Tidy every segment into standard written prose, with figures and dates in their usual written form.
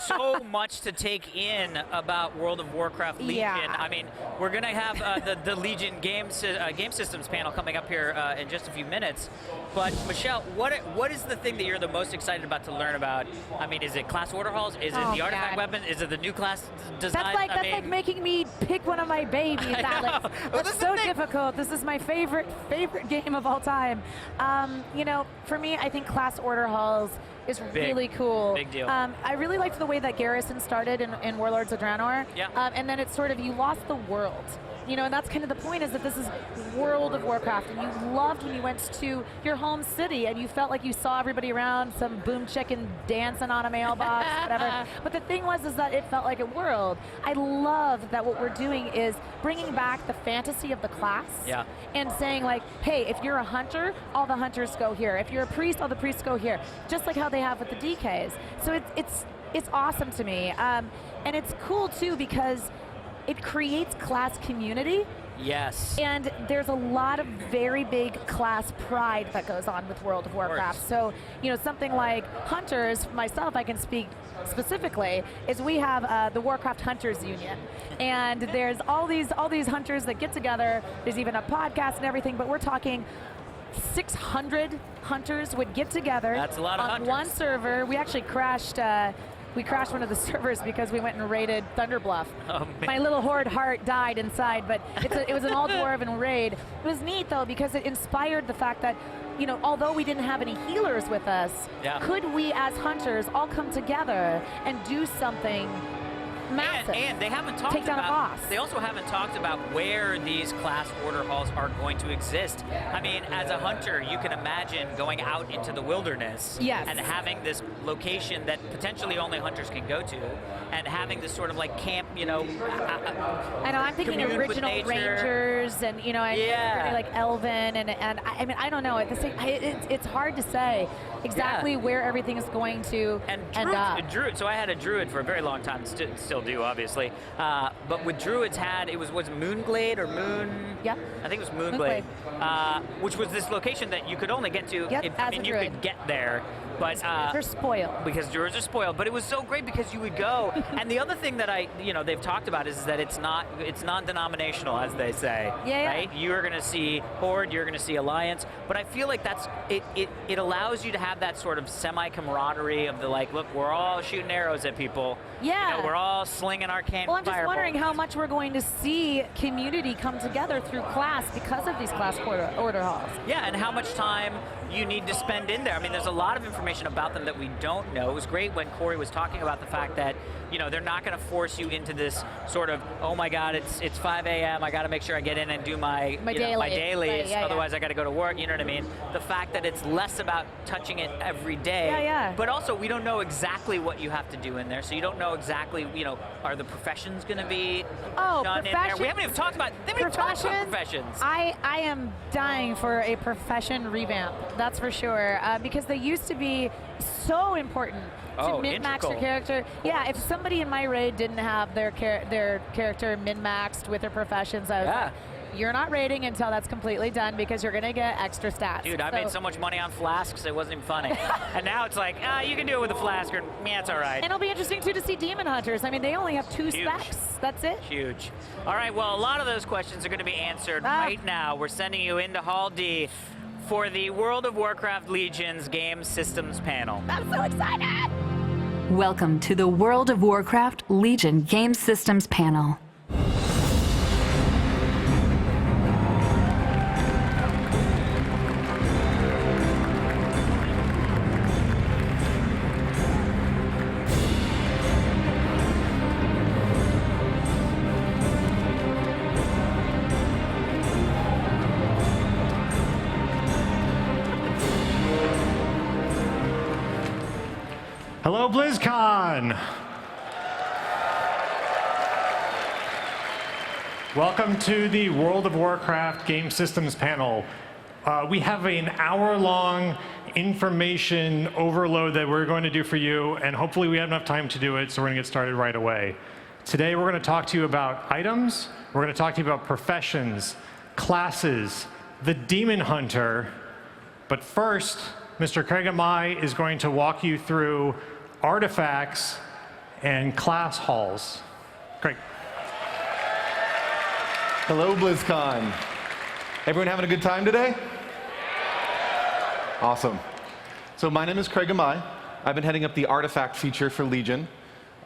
so much to take in about World of Warcraft Legion. Yeah. I mean, we're going to have the Legion game systems panel coming up here in just a few minutes. But Michelle, what is the thing that you're the most excited about to learn about? I mean, is it class order halls? Is it the artifact weapon? Is it the new class design? That's like making me pick one of my babies, Alex. That's so difficult. This is my favorite game of all time. You know, for me, I think class order halls is really cool. Big deal. I really liked the way that Garrison started in Warlords of Draenor. Yeah. And then it's sort of, you lost the world. You know, and that's kind of the point, is that this is World of Warcraft, and you loved when you went to your home city and you felt like you saw everybody around, some boom chicken dancing on a mailbox, whatever. But the thing was, is that it felt like a world. I love that what we're doing is bringing back the fantasy of the class, and saying like, hey, if you're a hunter, all the hunters go here. If you're a priest, all the priests go here. Just like how they have with the DKs. So it's awesome to me, and it's cool too because it creates class community. Yes. And there's a lot of very big class pride that goes on with World of Warcraft. So, you know, something like Hunters, myself, I can speak specifically, is we have the Warcraft Hunters Union. And there's all these hunters that get together. There's even a podcast and everything, but we're talking 600 hunters would get together. That's a lot of hunters. On one server. We actually crashed one of the servers because we went and raided Thunderbluff. Oh, my little horde heart died inside, but it was an all-dwarven raid. It was neat, though, because it inspired the fact that, you know, although we didn't have any healers with us, could we as hunters all come together and do something massive? And they haven't talked take down about, a boss. They also haven't talked about where these class order halls are going to exist. I mean, as a hunter, you can imagine going out into the wilderness and having this location that potentially only hunters can go to, and having this sort of like camp, you know. I know, I'm thinking original Rangers, and you know, and like Elven, and I mean, I don't know. It's hard to say exactly where everything is going to end up. Druid. So I had a druid for a very long time, still do, obviously. But with druids was Moonglade or Moon? Yeah. I think it was Moonglade. Which was this location that you could only get to. I mean, you could get there, but they're spoiled. Because druids are spoiled. But it was so great because you would go. And the other thing that they've talked about is that it's non-denominational, as they say. Right? You're going to see Horde, you're going to see Alliance, but I feel like it allows you to have that sort of semi-camaraderie of the like, look, we're all shooting arrows at people. Yeah. You know, we're all slinging our campfire. Well, I'm just wondering how much we're going to see community come together through class because of these class order halls. Yeah, and how much time you need to spend in there. I mean, there's a lot of information about them that we don't know. It was great when Corey was talking about the fact that, you know, they're not going to force you into this sort of, oh my God, it's 5 a.m. I got to make sure I get in and do my dailies. Otherwise, I got to go to work. You know what I mean? The fact that it's less about touching it every day. But also, we don't know exactly what you have to do in there, so you don't know exactly, you know, are the professions going to be done in there? We haven't even talked about professions. I am dying for a profession revamp. That's for sure, because they used to be so important to min-max your character. Yeah, if somebody in my raid didn't have their character min-maxed with their professions, I was like, you're not raiding until that's completely done because you're going to get extra stats. Dude, I made so much money on flasks, it wasn't even funny. And now it's like, you can do it with a flask, or yeah, it's all right. And it'll be interesting, too, to see Demon Hunters. I mean, they only have 2 specs. That's it. Huge. All right, well, a lot of those questions are going to be answered right now. We're sending you into Hall D for the World of Warcraft Legion's Game Systems panel. I'm so excited! Welcome to the World of Warcraft Legion Game Systems panel. Hello, Blizzcon! Welcome to the World of Warcraft Game Systems panel. We have an hour-long information overload that we're going to do for you, and hopefully we have enough time to do it, so we're going to get started right away. Today we're going to talk to you about items, we're going to talk to you about professions, classes, the Demon Hunter, but first, Mr. Craig Amai is going to walk you through artifacts and class halls. Great. Hello, BlizzCon. Everyone having a good time today? Awesome. So my name is Craig Amai. I've been heading up the artifact feature for Legion.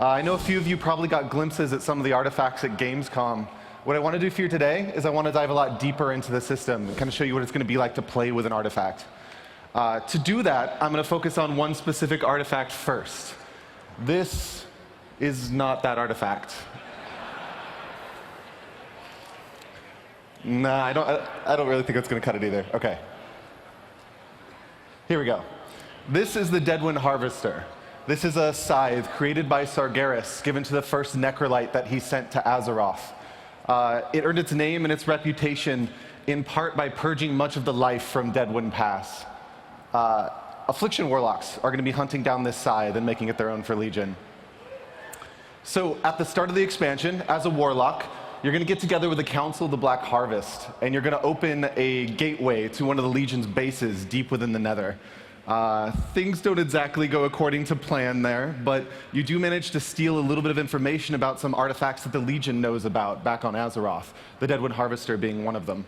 I know a few of you probably got glimpses at some of the artifacts at Gamescom. What I want to do for you today is I want to dive a lot deeper into the system and kind of show you what it's going to be like to play with an artifact. To do that, I'm going to focus on one specific artifact first. This is not that artifact. Nah, I don't really think that's going to cut it either. OK. Here we go. This is the Deadwind Harvester. This is a scythe created by Sargeras, given to the first Necrolite that he sent to Azeroth. It earned its name and its reputation in part by purging much of the life from Deadwind Pass. Affliction Warlocks are going to be hunting down this scythe and making it their own for Legion. So at the start of the expansion, as a Warlock, you're going to get together with the Council of the Black Harvest, and you're going to open a gateway to one of the Legion's bases deep within the Nether. Things don't exactly go according to plan there, but you do manage to steal a little bit of information about some artifacts that the Legion knows about back on Azeroth, the Deadwind Harvester being one of them.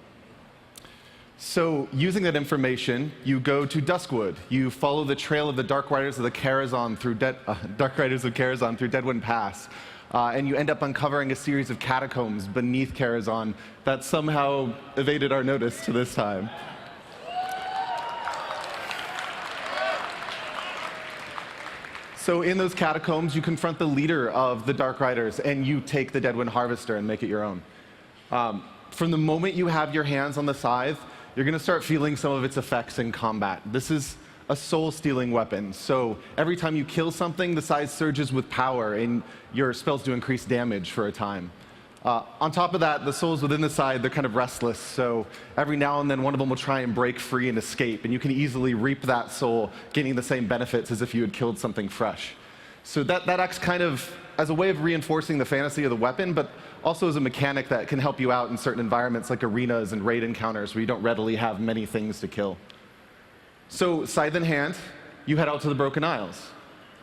So using that information, you go to Duskwood. You follow the trail of the Dark Riders of Karazhan through Deadwind Pass, and you end up uncovering a series of catacombs beneath Karazhan that somehow evaded our notice to this time. So in those catacombs, you confront the leader of the Dark Riders, and you take the Deadwind Harvester and make it your own. From the moment you have your hands on the scythe, you're going to start feeling some of its effects in combat. This is a soul-stealing weapon, so every time you kill something, the scythe surges with power, and your spells do increase damage for a time. On top of that, the souls within the scythe, they're kind of restless, so every now and then one of them will try and break free and escape, and you can easily reap that soul, gaining the same benefits as if you had killed something fresh. So that acts kind of as a way of reinforcing the fantasy of the weapon, but also as a mechanic that can help you out in certain environments like arenas and raid encounters where you don't readily have many things to kill. So scythe in hand, you head out to the Broken Isles.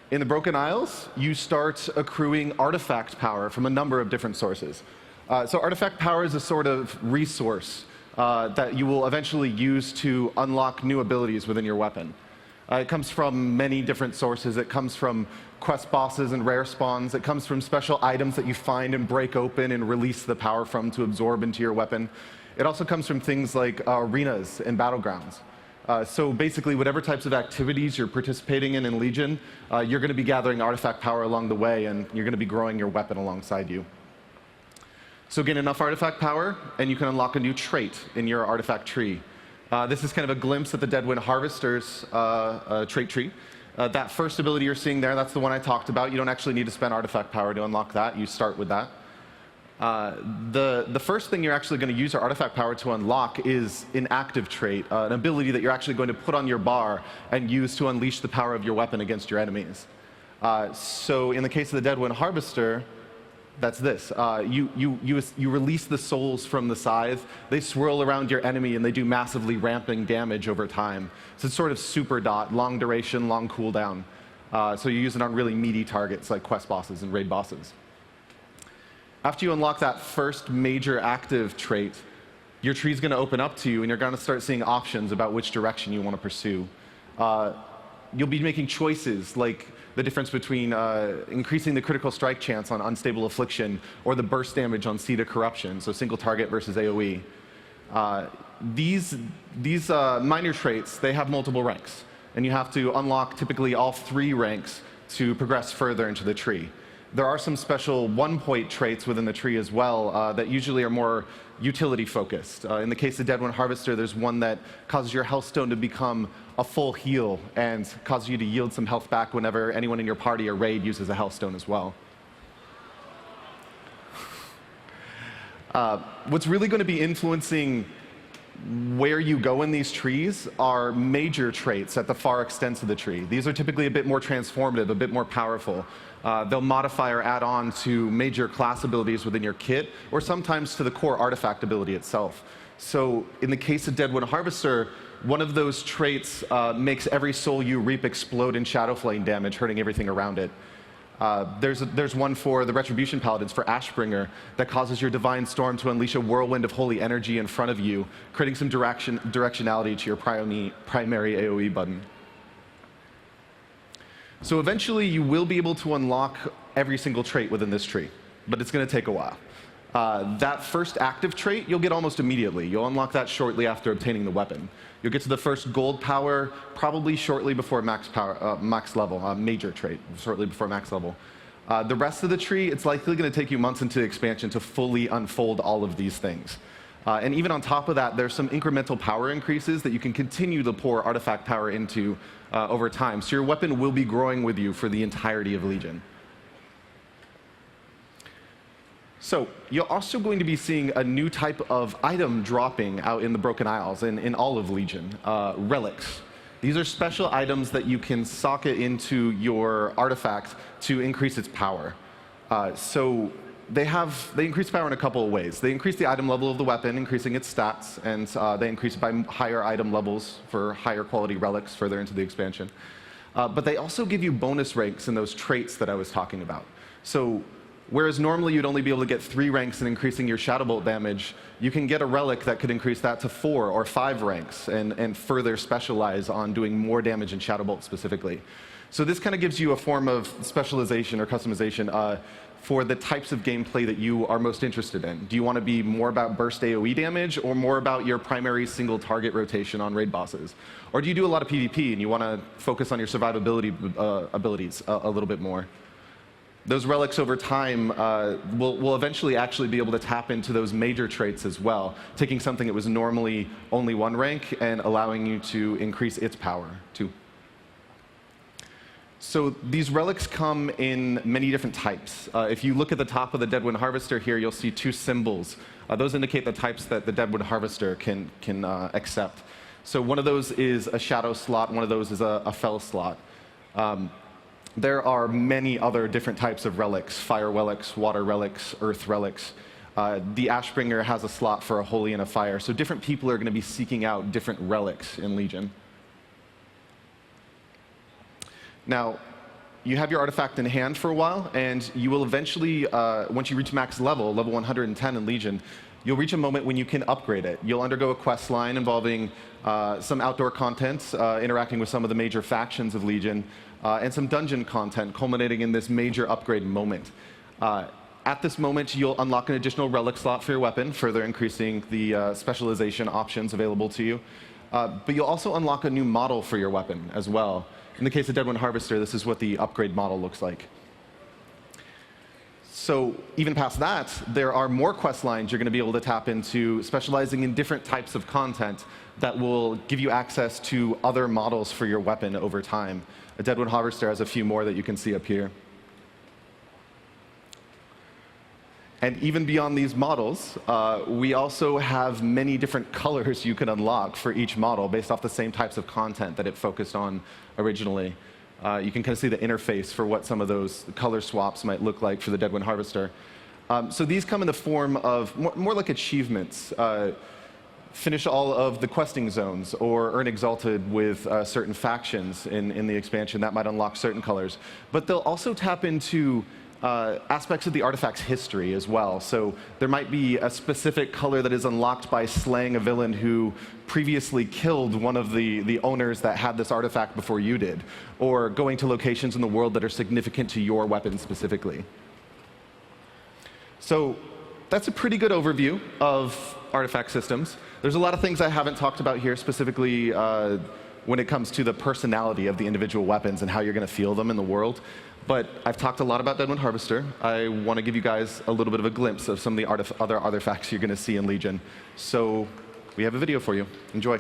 In the Broken Isles, you start accruing artifact power from a number of different sources. So artifact power is a sort of resource that you will eventually use to unlock new abilities within your weapon. It comes from many different sources. It comes from quest bosses and rare spawns. It comes from special items that you find and break open and release the power from to absorb into your weapon. It also comes from things like arenas and battlegrounds. So basically, whatever types of activities you're participating in Legion, you're going to be gathering artifact power along the way, and you're going to be growing your weapon alongside you. So gain enough artifact power, and you can unlock a new trait in your artifact tree. This is kind of a glimpse at the Deadwind Harvester's trait tree. That first ability you're seeing there, that's the one I talked about. You don't actually need to spend artifact power to unlock that. You start with that. The first thing you're actually going to use your artifact power to unlock is an active trait, an ability that you're actually going to put on your bar and use to unleash the power of your weapon against your enemies. So in the case of the Deadwind Harvester, that's this. You release the souls from the scythe. They swirl around your enemy, and they do massively ramping damage over time. So it's sort of super dot, long duration, long cooldown. So you use it on really meaty targets like quest bosses and raid bosses. After you unlock that first major active trait, your tree's going to open up to you, and you're going to start seeing options about which direction you want to pursue. You'll be making choices like the difference between increasing the critical strike chance on Unstable Affliction or the burst damage on Seed of Corruption, so single target versus AoE. These minor traits, they have multiple ranks, and you have to unlock typically all 3 ranks to progress further into the tree. There are some special one-point traits within the tree as well that usually are more utility-focused. In the case of Deadwind Harvester, there's one that causes your health stone to become a full heal and causes you to yield some health back whenever anyone in your party or raid uses a health stone as well. What's really going to be influencing where you go in these trees are major traits at the far extents of the tree. These are typically a bit more transformative, a bit more powerful. They'll modify or add on to major class abilities within your kit, or sometimes to the core artifact ability itself. So in the case of Deadwind Harvester, one of those traits makes every soul you reap explode in Shadow Flame damage, hurting everything around it. There's one for the Retribution Paladins for Ashbringer that causes your Divine Storm to unleash a whirlwind of holy energy in front of you, creating some directionality to your primary AoE button. So eventually you will be able to unlock every single trait within this tree, but it's going to take a while. That first active trait you'll get almost immediately. You'll unlock that shortly after obtaining the weapon. You'll get to the first gold power probably shortly before max level, major trait, shortly before max level. The rest of the tree, it's likely going to take you months into expansion to fully unfold all of these things. And even on top of that, there's some incremental power increases that you can continue to pour artifact power into over time. So your weapon will be growing with you for the entirety of Legion. So you're also going to be seeing a new type of item dropping out in the Broken Isles and in all of Legion, relics. These are special items that you can socket into your artifact to increase its power. So they increase power in a couple of ways. They increase the item level of the weapon, increasing its stats, and they increase it by higher item levels for higher quality relics further into the expansion. But they also give you bonus ranks in those traits that I was talking about. So whereas normally you'd only be able to get 3 ranks in increasing your Shadow Bolt damage, you can get a relic that could increase that to 4 or 5 ranks and further specialize on doing more damage in Shadow Bolt specifically. So this kind of gives you a form of specialization or customization for the types of gameplay that you are most interested in. Do you want to be more about burst AoE damage or more about your primary single target rotation on raid bosses? Or do you do a lot of PvP and you want to focus on your survivability abilities a little bit more? Those relics over time will eventually actually be able to tap into those major traits as well, taking something that was normally only 1 rank and allowing you to increase its power too. So these relics come in many different types. If you look at the top of the Deadwind Harvester here, you'll see 2 symbols. Those indicate the types that the Deadwind Harvester can accept. So one of those is a Shadow slot, one of those is a Fel slot. There are many other different types of relics: fire relics, water relics, earth relics. The Ashbringer has a slot for a holy and a fire. So different people are going to be seeking out different relics in Legion. Now, you have your artifact in hand for a while, and you will eventually, once you reach max level 110 in Legion, you'll reach a moment when you can upgrade it. You'll undergo a quest line involving some outdoor content, interacting with some of the major factions of Legion, and some dungeon content, culminating in this major upgrade moment. At this moment, you'll unlock an additional relic slot for your weapon, further increasing the specialization options available to you. But you'll also unlock a new model for your weapon as well. In the case of Deadwind Harvester, this is what the upgrade model looks like. So even past that, there are more quest lines you're going to be able to tap into, specializing in different types of content that will give you access to other models for your weapon over time. A Deadwind Harvester has a few more that you can see up here. And even beyond these models, we also have many different colors you can unlock for each model based off the same types of content that it focused on originally. You can kind of see the interface for what some of those color swaps might look like for the Deadwind Harvester. So these come in the form of more like achievements. Finish all of the questing zones or earn exalted with certain factions in the expansion. That might unlock certain colors. But they'll also tap into aspects of the artifact's history as well. So there might be a specific color that is unlocked by slaying a villain who previously killed one of the owners that had this artifact before you did, or going to locations in the world that are significant to your weapon specifically. So that's a pretty good overview of artifact systems. There's a lot of things I haven't talked about here, specifically when it comes to the personality of the individual weapons and how you're going to feel them in the world. But I've talked a lot about Deadwind Harvester. I want to give you guys a little bit of a glimpse of some of the other artifacts you're going to see in Legion. So we have a video for you. Enjoy.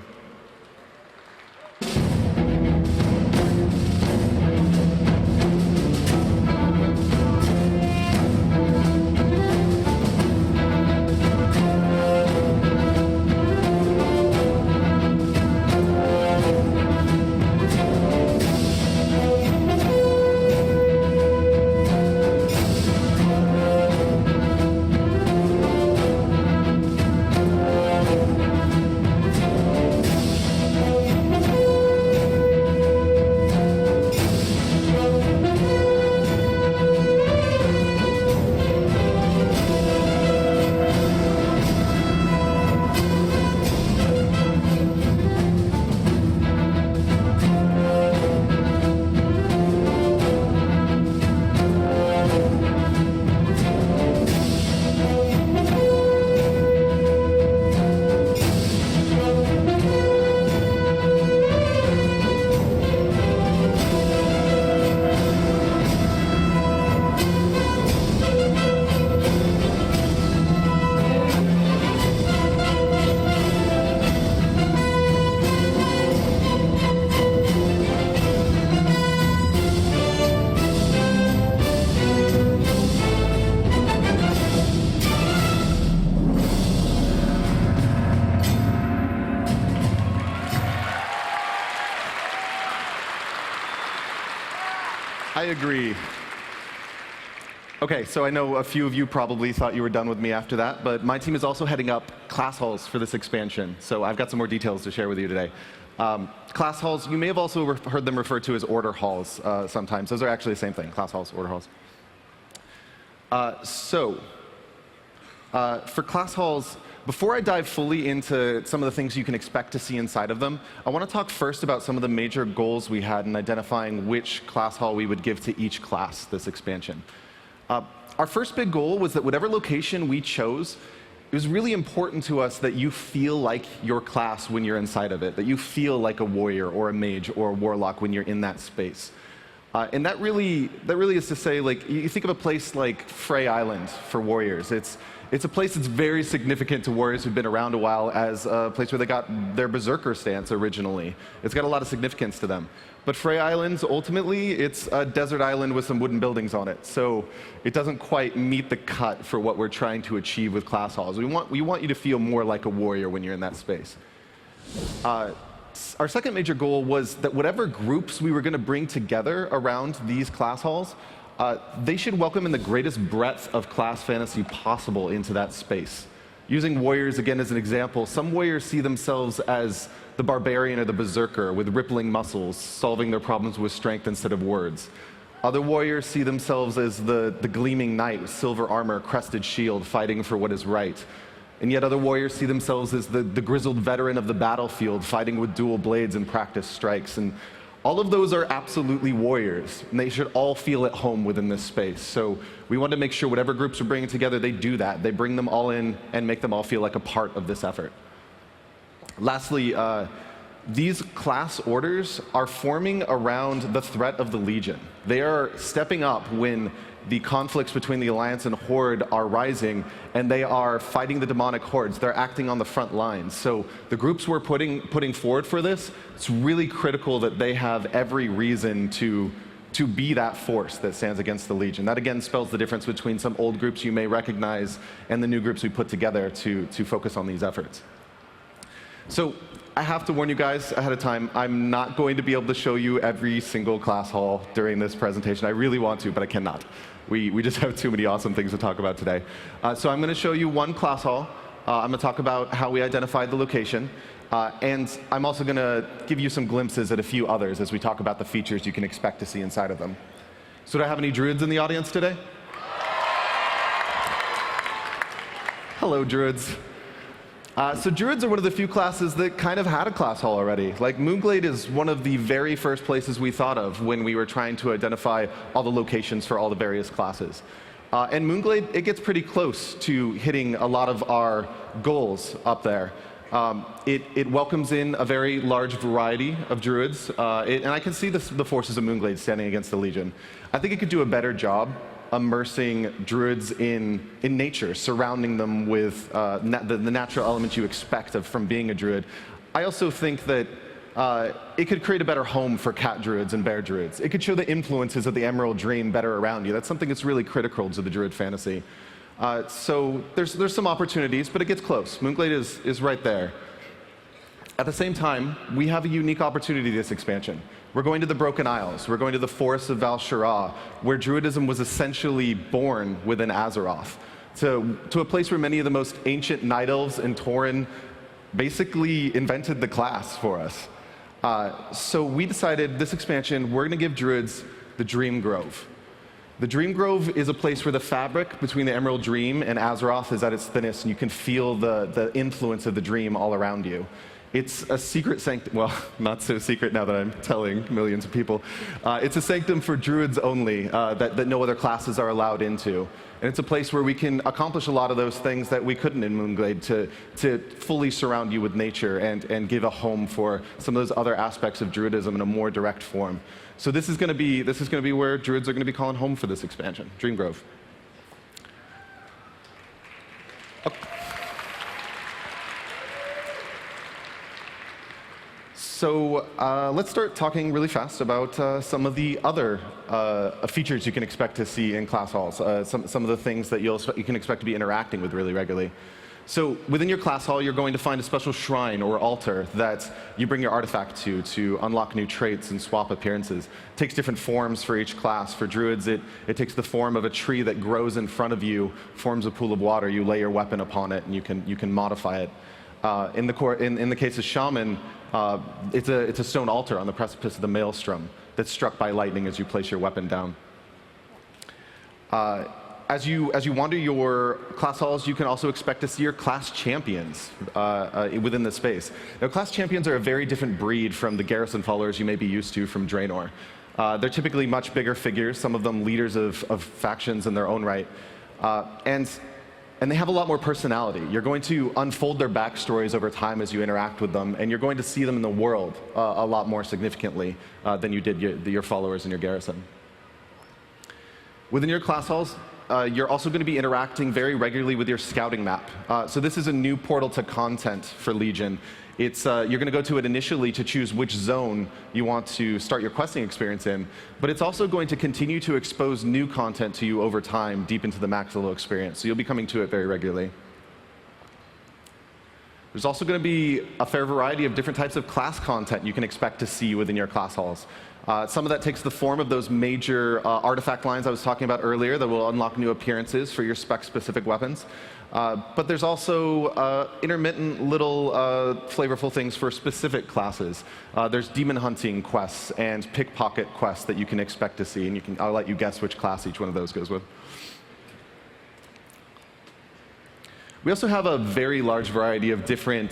agree. Okay, so I know a few of you probably thought you were done with me after that, but my team is also heading up class halls for this expansion, so I've got some more details to share with you today. Class halls, you may have also heard them referred to as order halls sometimes. Those are actually the same thing, class halls, order halls. For class halls, before I dive fully into some of the things you can expect to see inside of them, I want to talk first about some of the major goals we had in identifying which class hall we would give to each class this expansion. Our first big goal was that whatever location we chose, it was really important to us that you feel like your class when you're inside of it, that you feel like a warrior or a mage or a warlock when you're in that space. And that really is to say, like, you think of a place like Frey Island for warriors. It's a place that's very significant to warriors who've been around a while as a place where they got their berserker stance originally. It's got a lot of significance to them. But Frey Islands, ultimately, it's a desert island with some wooden buildings on it. So it doesn't quite meet the cut for what we're trying to achieve with class halls. We want you to feel more like a warrior when you're in that space. Our second major goal was that whatever groups we were going to bring together around these class halls, they should welcome in the greatest breadth of class fantasy possible into that space. Using warriors again as an example, some warriors see themselves as the barbarian or the berserker with rippling muscles, solving their problems with strength instead of words. Other warriors see themselves as the gleaming knight with silver armor, crested shield, fighting for what is right. And yet other warriors see themselves as the grizzled veteran of the battlefield, fighting with dual blades and practice strikes. And all of those are absolutely warriors, and they should all feel at home within this space. So we want to make sure whatever groups we're bringing together, they do that. They bring them all in and make them all feel like a part of this effort. Lastly, these class orders are forming around the threat of the Legion. They are stepping up when the conflicts between the Alliance and Horde are rising, and they are fighting the demonic hordes. They're acting on the front lines. So the groups we're putting forward for this, it's really critical that they have every reason to be that force that stands against the Legion. That again spells the difference between some old groups you may recognize and the new groups we put together to focus on these efforts. So I have to warn you guys ahead of time, I'm not going to be able to show you every single class hall during this presentation. I really want to, but I cannot. We just have too many awesome things to talk about today. So I'm going to show you one class hall. I'm going to talk about how we identified the location. And I'm also going to give you some glimpses at a few others as we talk about the features you can expect to see inside of them. So do I have any druids in the audience today? Hello, druids. So druids are one of the few classes that kind of had a class hall already. Like Moonglade is one of the very first places we thought of when we were trying to identify all the locations for all the various classes. And Moonglade, it gets pretty close to hitting a lot of our goals up there. It welcomes in a very large variety of druids, and I can see the forces of Moonglade standing against the Legion. I think it could do a better job immersing druids in nature, surrounding them with the natural elements you expect from being a druid. I also think that it could create a better home for cat druids and bear druids. It could show the influences of the Emerald Dream better around you. That's something that's really critical to the druid fantasy. So there's some opportunities, but it gets close. Moonglade is right there. At the same time, we have a unique opportunity this expansion. We're going to the Broken Isles. We're going to the forests of Val Shirah, where druidism was essentially born within Azeroth, to a place where many of the most ancient night elves and Tauren basically invented the class for us. So we decided this expansion, we're going to give druids the Dream Grove. The Dream Grove is a place where the fabric between the Emerald Dream and Azeroth is at its thinnest, and you can feel the influence of the dream all around you. It's a secret sanctum, well, not so secret now that I'm telling millions of people. It's a sanctum for druids only that no other classes are allowed into. And it's a place where we can accomplish a lot of those things that we couldn't in Moonglade, to fully surround you with nature and give a home for some of those other aspects of druidism in a more direct form. So this is going to be where druids are going to be calling home for this expansion, Dream Grove. Okay. So let's start talking really fast about some of the other features you can expect to see in class halls, some of the things that you can expect to be interacting with really regularly. So within your class hall, you're going to find a special shrine or altar that you bring your artifact to unlock new traits and swap appearances. It takes different forms for each class. For druids, it takes the form of a tree that grows in front of you, forms a pool of water. You lay your weapon upon it, and you can modify it. In the case of shaman, it's a stone altar on the precipice of the maelstrom that's struck by lightning as you place your weapon down. As you wander your class halls, you can also expect to see your class champions within the space. Now, class champions are a very different breed from the garrison followers you may be used to from Draenor. They're typically much bigger figures, some of them leaders of factions in their own right. And they have a lot more personality. You're going to unfold their backstories over time as you interact with them, and you're going to see them in the world a lot more significantly than you did your followers in your garrison. Within your class halls, you're also going to be interacting very regularly with your scouting map. So this is a new portal to content for Legion. You're going to go to it initially to choose which zone you want to start your questing experience in, but it's also going to continue to expose new content to you over time deep into the max level experience. So you'll be coming to it very regularly. There's also going to be a fair variety of different types of class content you can expect to see within your class halls. Some of that takes the form of those major artifact lines I was talking about earlier that will unlock new appearances for your spec-specific weapons. But there's also intermittent little flavorful things for specific classes. There's demon hunting quests and pickpocket quests that you can expect to see, and I'll let you guess which class each one of those goes with. We also have a very large variety of different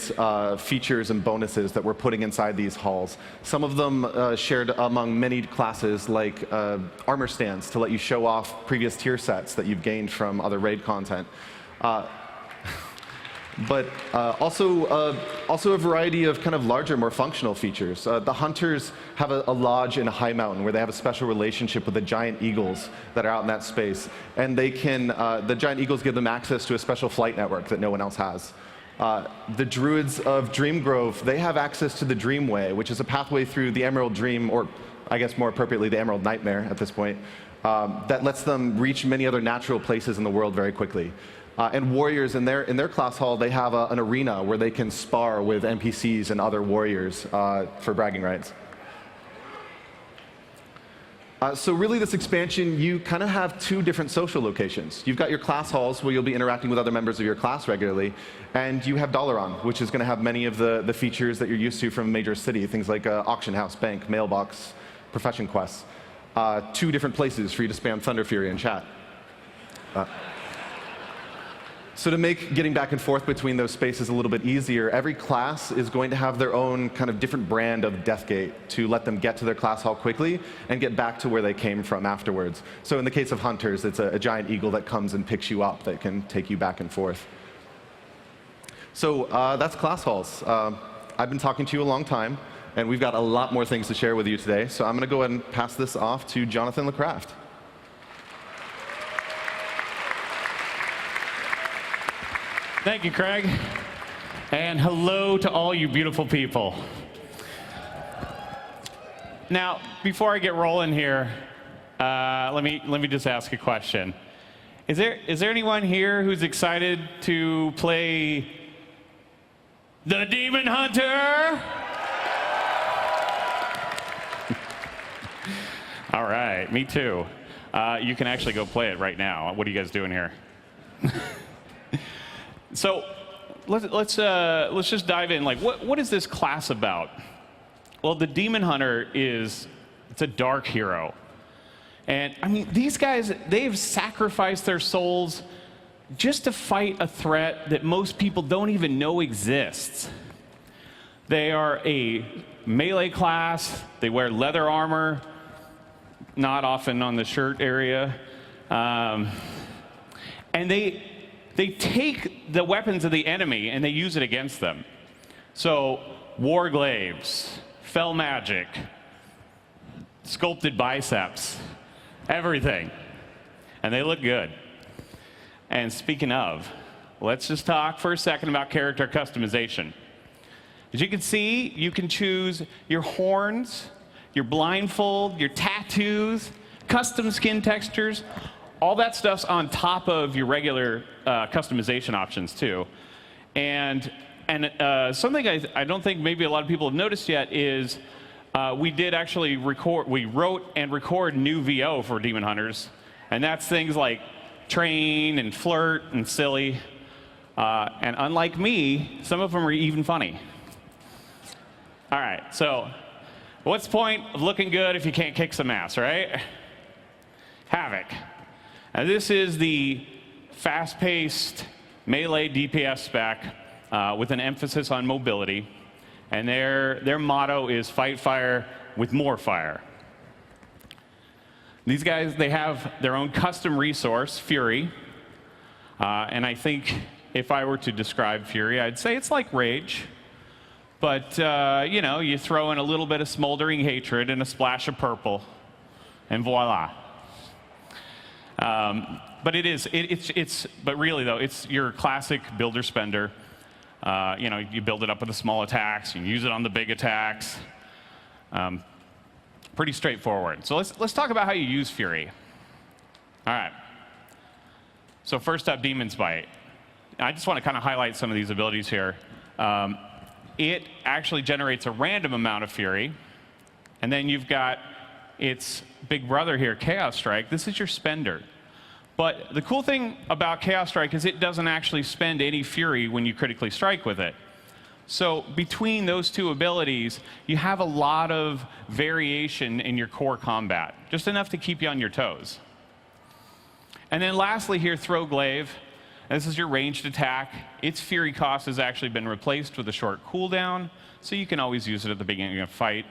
features and bonuses that we're putting inside these halls. Some of them shared among many classes, like armor stands to let you show off previous tier sets that you've gained from other raid content. But also a variety of kind of larger, more functional features. The hunters have a lodge in a high mountain where they have a special relationship with the giant eagles that are out in that space. And they can, the giant eagles give them access to a special flight network that no one else has. The druids of Dreamgrove, they have access to the Dreamway, which is a pathway through the Emerald Dream, or I guess more appropriately, the Emerald Nightmare at this point, that lets them reach many other natural places in the world very quickly. And warriors in their class hall, they have an arena where they can spar with NPCs and other warriors for bragging rights. So really, this expansion, you kind of have two different social locations. You've got your class halls where you'll be interacting with other members of your class regularly, and you have Dalaran, which is going to have many of the features that you're used to from a major city, things like auction house, bank, mailbox, profession quests. Two different places for you to spam Thunder Fury and chat. So to make getting back and forth between those spaces a little bit easier, every class is going to have their own kind of different brand of Deathgate to let them get to their class hall quickly and get back to where they came from afterwards. So in the case of hunters, it's a giant eagle that comes and picks you up that can take you back and forth. So that's class halls. I've been talking to you a long time, and we've got a lot more things to share with you today. So I'm going to go ahead and pass this off to Jonathan LeCraft. Thank you, Craig. And hello to all you beautiful people. Now, before I get rolling here, let me just ask a question. Is there anyone here who's excited to play the Demon Hunter? All right, me too. You can actually go play it right now. What are you guys doing here? So let's just dive in. Like, what is this class about? Well, the Demon Hunter it's a dark hero. And I mean, these guys, they've sacrificed their souls just to fight a threat that most people don't even know exists. They are a melee class. They wear leather armor, not often on the shirt area. And they take the weapons of the enemy and they use it against them. So, warglaives, fell magic, sculpted biceps, everything. And they look good. And speaking of, let's just talk for a second about character customization. As you can see, you can choose your horns, your blindfold, your tattoos, custom skin textures. All that stuff's on top of your regular customization options, too. And something I don't think maybe a lot of people have noticed yet is we did actually record, we wrote and record new VO for Demon Hunters. And that's things like train and flirt and silly. And unlike me, some of them are even funny. All right, so what's the point of looking good if you can't kick some ass, right? Havoc. Now this is the fast-paced melee DPS spec with an emphasis on mobility. And their motto is fight fire with more fire. These guys, they have their own custom resource, Fury. And I think if I were to describe Fury, I'd say it's like Rage. But, you know, you throw in a little bit of smoldering hatred and a splash of purple, and voila. But but really though, it's your classic builder spender. You know, you build it up with the small attacks, you use it on the big attacks. Pretty straightforward. So let's talk about how you use Fury. All right. So first up, Demon's Bite. I just want to kind of highlight some of these abilities here. It actually generates a random amount of Fury. And then you've got its big brother here, Chaos Strike. This is your spender. But the cool thing about Chaos Strike is it doesn't actually spend any Fury when you critically strike with it. So between those two abilities, you have a lot of variation in your core combat, just enough to keep you on your toes. And then lastly here, Throw Glaive. This is your ranged attack. Its Fury cost has actually been replaced with a short cooldown, so you can always use it at the beginning of a fight.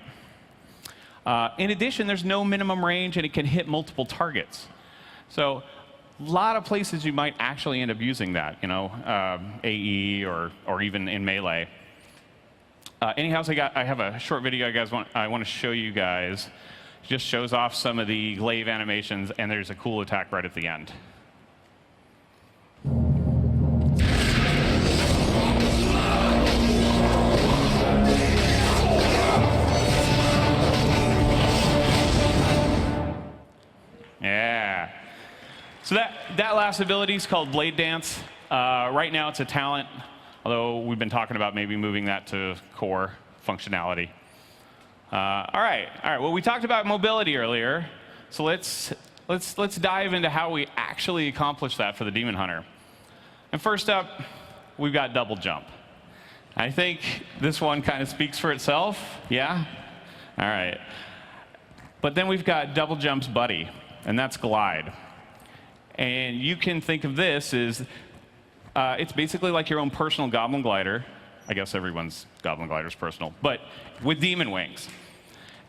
In addition, there's no minimum range, and it can hit multiple targets. So a lot of places you might actually end up using that, you know, AE or even in melee. Anyhow, I have a short video I want to show you guys. It just shows off some of the glaive animations, and there's a cool attack right at the end. Yeah. So that last ability is called Blade Dance. Right now it's a talent, although we've been talking about maybe moving that to core functionality. All right. Well, we talked about mobility earlier, so let's dive into how we actually accomplish that for the Demon Hunter. And first up, we've got double jump. I think this one kind of speaks for itself. Yeah. All right. But then we've got double jump's buddy, and that's glide. And you can think of this as it's basically like your own personal goblin glider. I guess everyone's goblin glider is personal, but with demon wings.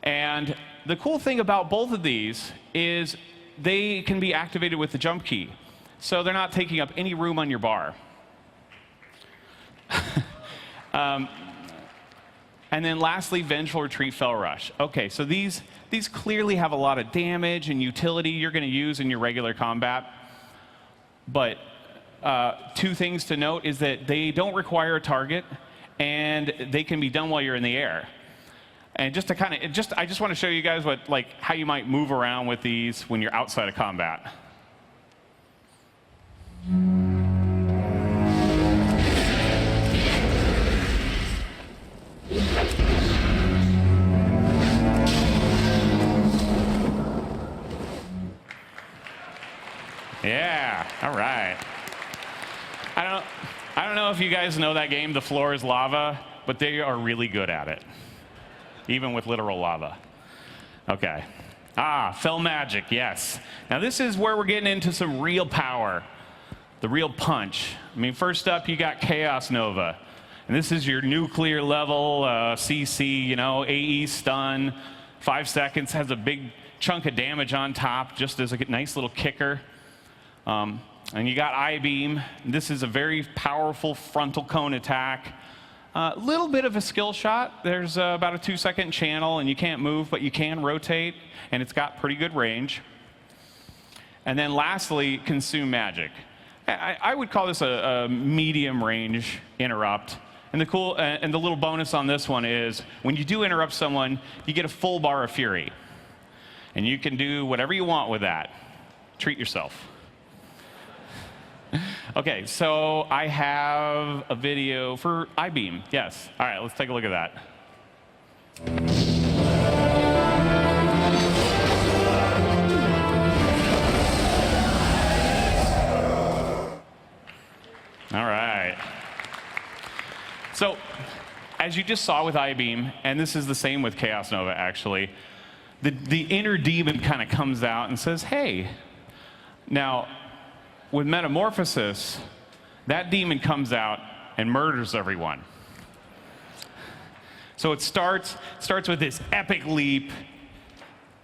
And the cool thing about both of these is they can be activated with the jump key. So they're not taking up any room on your bar. And then lastly, Vengeful Retreat, Fell Rush. Okay, so these clearly have a lot of damage and utility you're going to use in your regular combat. But two things to note is that they don't require a target, and they can be done while you're in the air. And just to I just want to show you guys how you might move around with these when you're outside of combat. Yeah, all right. I don't know if you guys know that game, The Floor is Lava, but they are really good at it, even with literal lava. Okay. Fell Magic, yes. Now this is where we're getting into some real power, the real punch. I mean, first up, you got Chaos Nova. And this is your nuclear level CC, you know, AE stun, 5 seconds, has a big chunk of damage on top, just as a nice little kicker. And you got I-Beam. This is a very powerful frontal cone attack. A little bit of a skill shot. There's about a 2-second channel, and you can't move, but you can rotate, and it's got pretty good range. And then lastly, Consume Magic. I would call this a medium range interrupt. And the little bonus on this one is when you do interrupt someone, you get a full bar of Fury. And you can do whatever you want with that. Treat yourself. Okay, so I have a video for iBeam. Yes. All right, let's take a look at that. All right. So, as you just saw with iBeam, and this is the same with Chaos Nova, actually, the inner demon kind of comes out and says, hey, now, with Metamorphosis, that demon comes out and murders everyone. So it starts with this epic leap,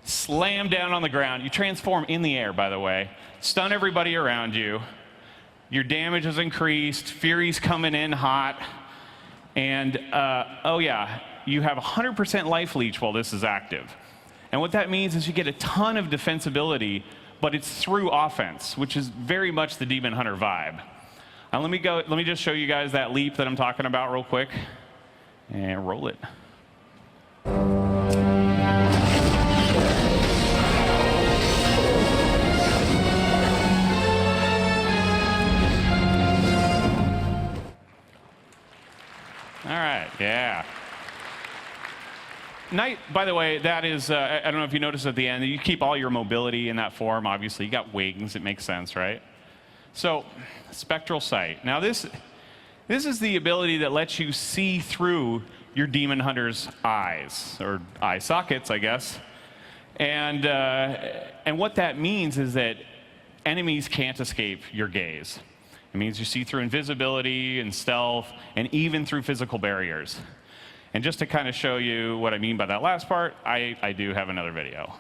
slam down on the ground. You transform in the air, by the way, stun everybody around you. Your damage is increased, Fury's coming in hot, and oh yeah, you have 100% life leech while this is active. And what that means is you get a ton of defensibility, but it's through offense, which is very much the Demon Hunter vibe. Let me just show you guys that leap that I'm talking about real quick, and roll it. All right, yeah. Knight, by the way, that is, I don't know if you noticed at the end, you keep all your mobility in that form, obviously. You got wings, it makes sense, right? So, Spectral Sight. Now this is the ability that lets you see through your Demon Hunter's eyes, or eye sockets, I guess. And what that means is that enemies can't escape your gaze. It means you see through invisibility and stealth, and even through physical barriers. And just to kind of show you what I mean by that last part, I do have another video.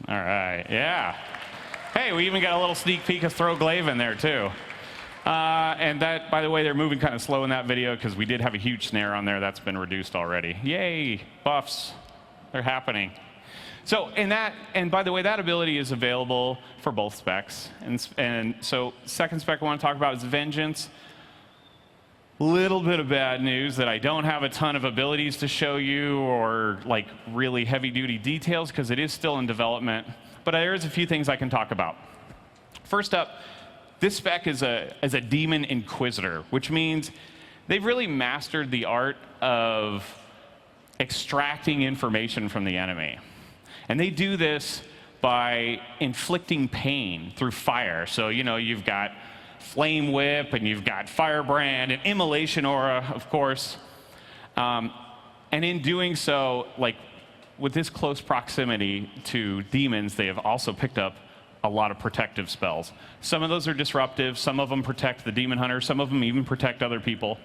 All right, yeah. Hey, we even got a little sneak peek of Throw Glaive in there, too. And that, by the way, they're moving kind of slow in that video because we did have a huge snare on there. That's been reduced already. Yay, buffs. They're happening. So, and by the way, that ability is available for both specs. And so, second spec I want to talk about is Vengeance. Little bit of bad news that I don't have a ton of abilities to show you or like really heavy-duty details because it is still in development. But there's a few things I can talk about. First up, this spec is a Demon Inquisitor, which means they've really mastered the art of extracting information from the enemy. And they do this by inflicting pain through fire. So, you know, you've got Flame Whip, and you've got Firebrand, and Immolation Aura, of course. And in doing so, like, with this close proximity to demons, they have also picked up a lot of protective spells. Some of those are disruptive, some of them protect the Demon Hunter, some of them even protect other people.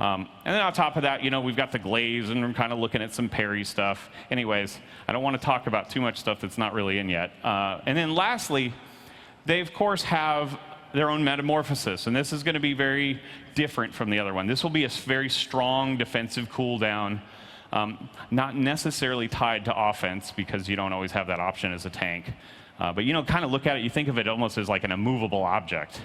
And then on top of that, you know, we've got the glaives, and we're kind of looking at some parry stuff. Anyways, I don't want to talk about too much stuff that's not really in yet. And then lastly, they, of course, have their own Metamorphosis, and this is going to be very different from the other one. This will be a very strong defensive cooldown, not necessarily tied to offense, because you don't always have that option as a tank. But, you know, kind of look at it, you think of it almost as like an immovable object.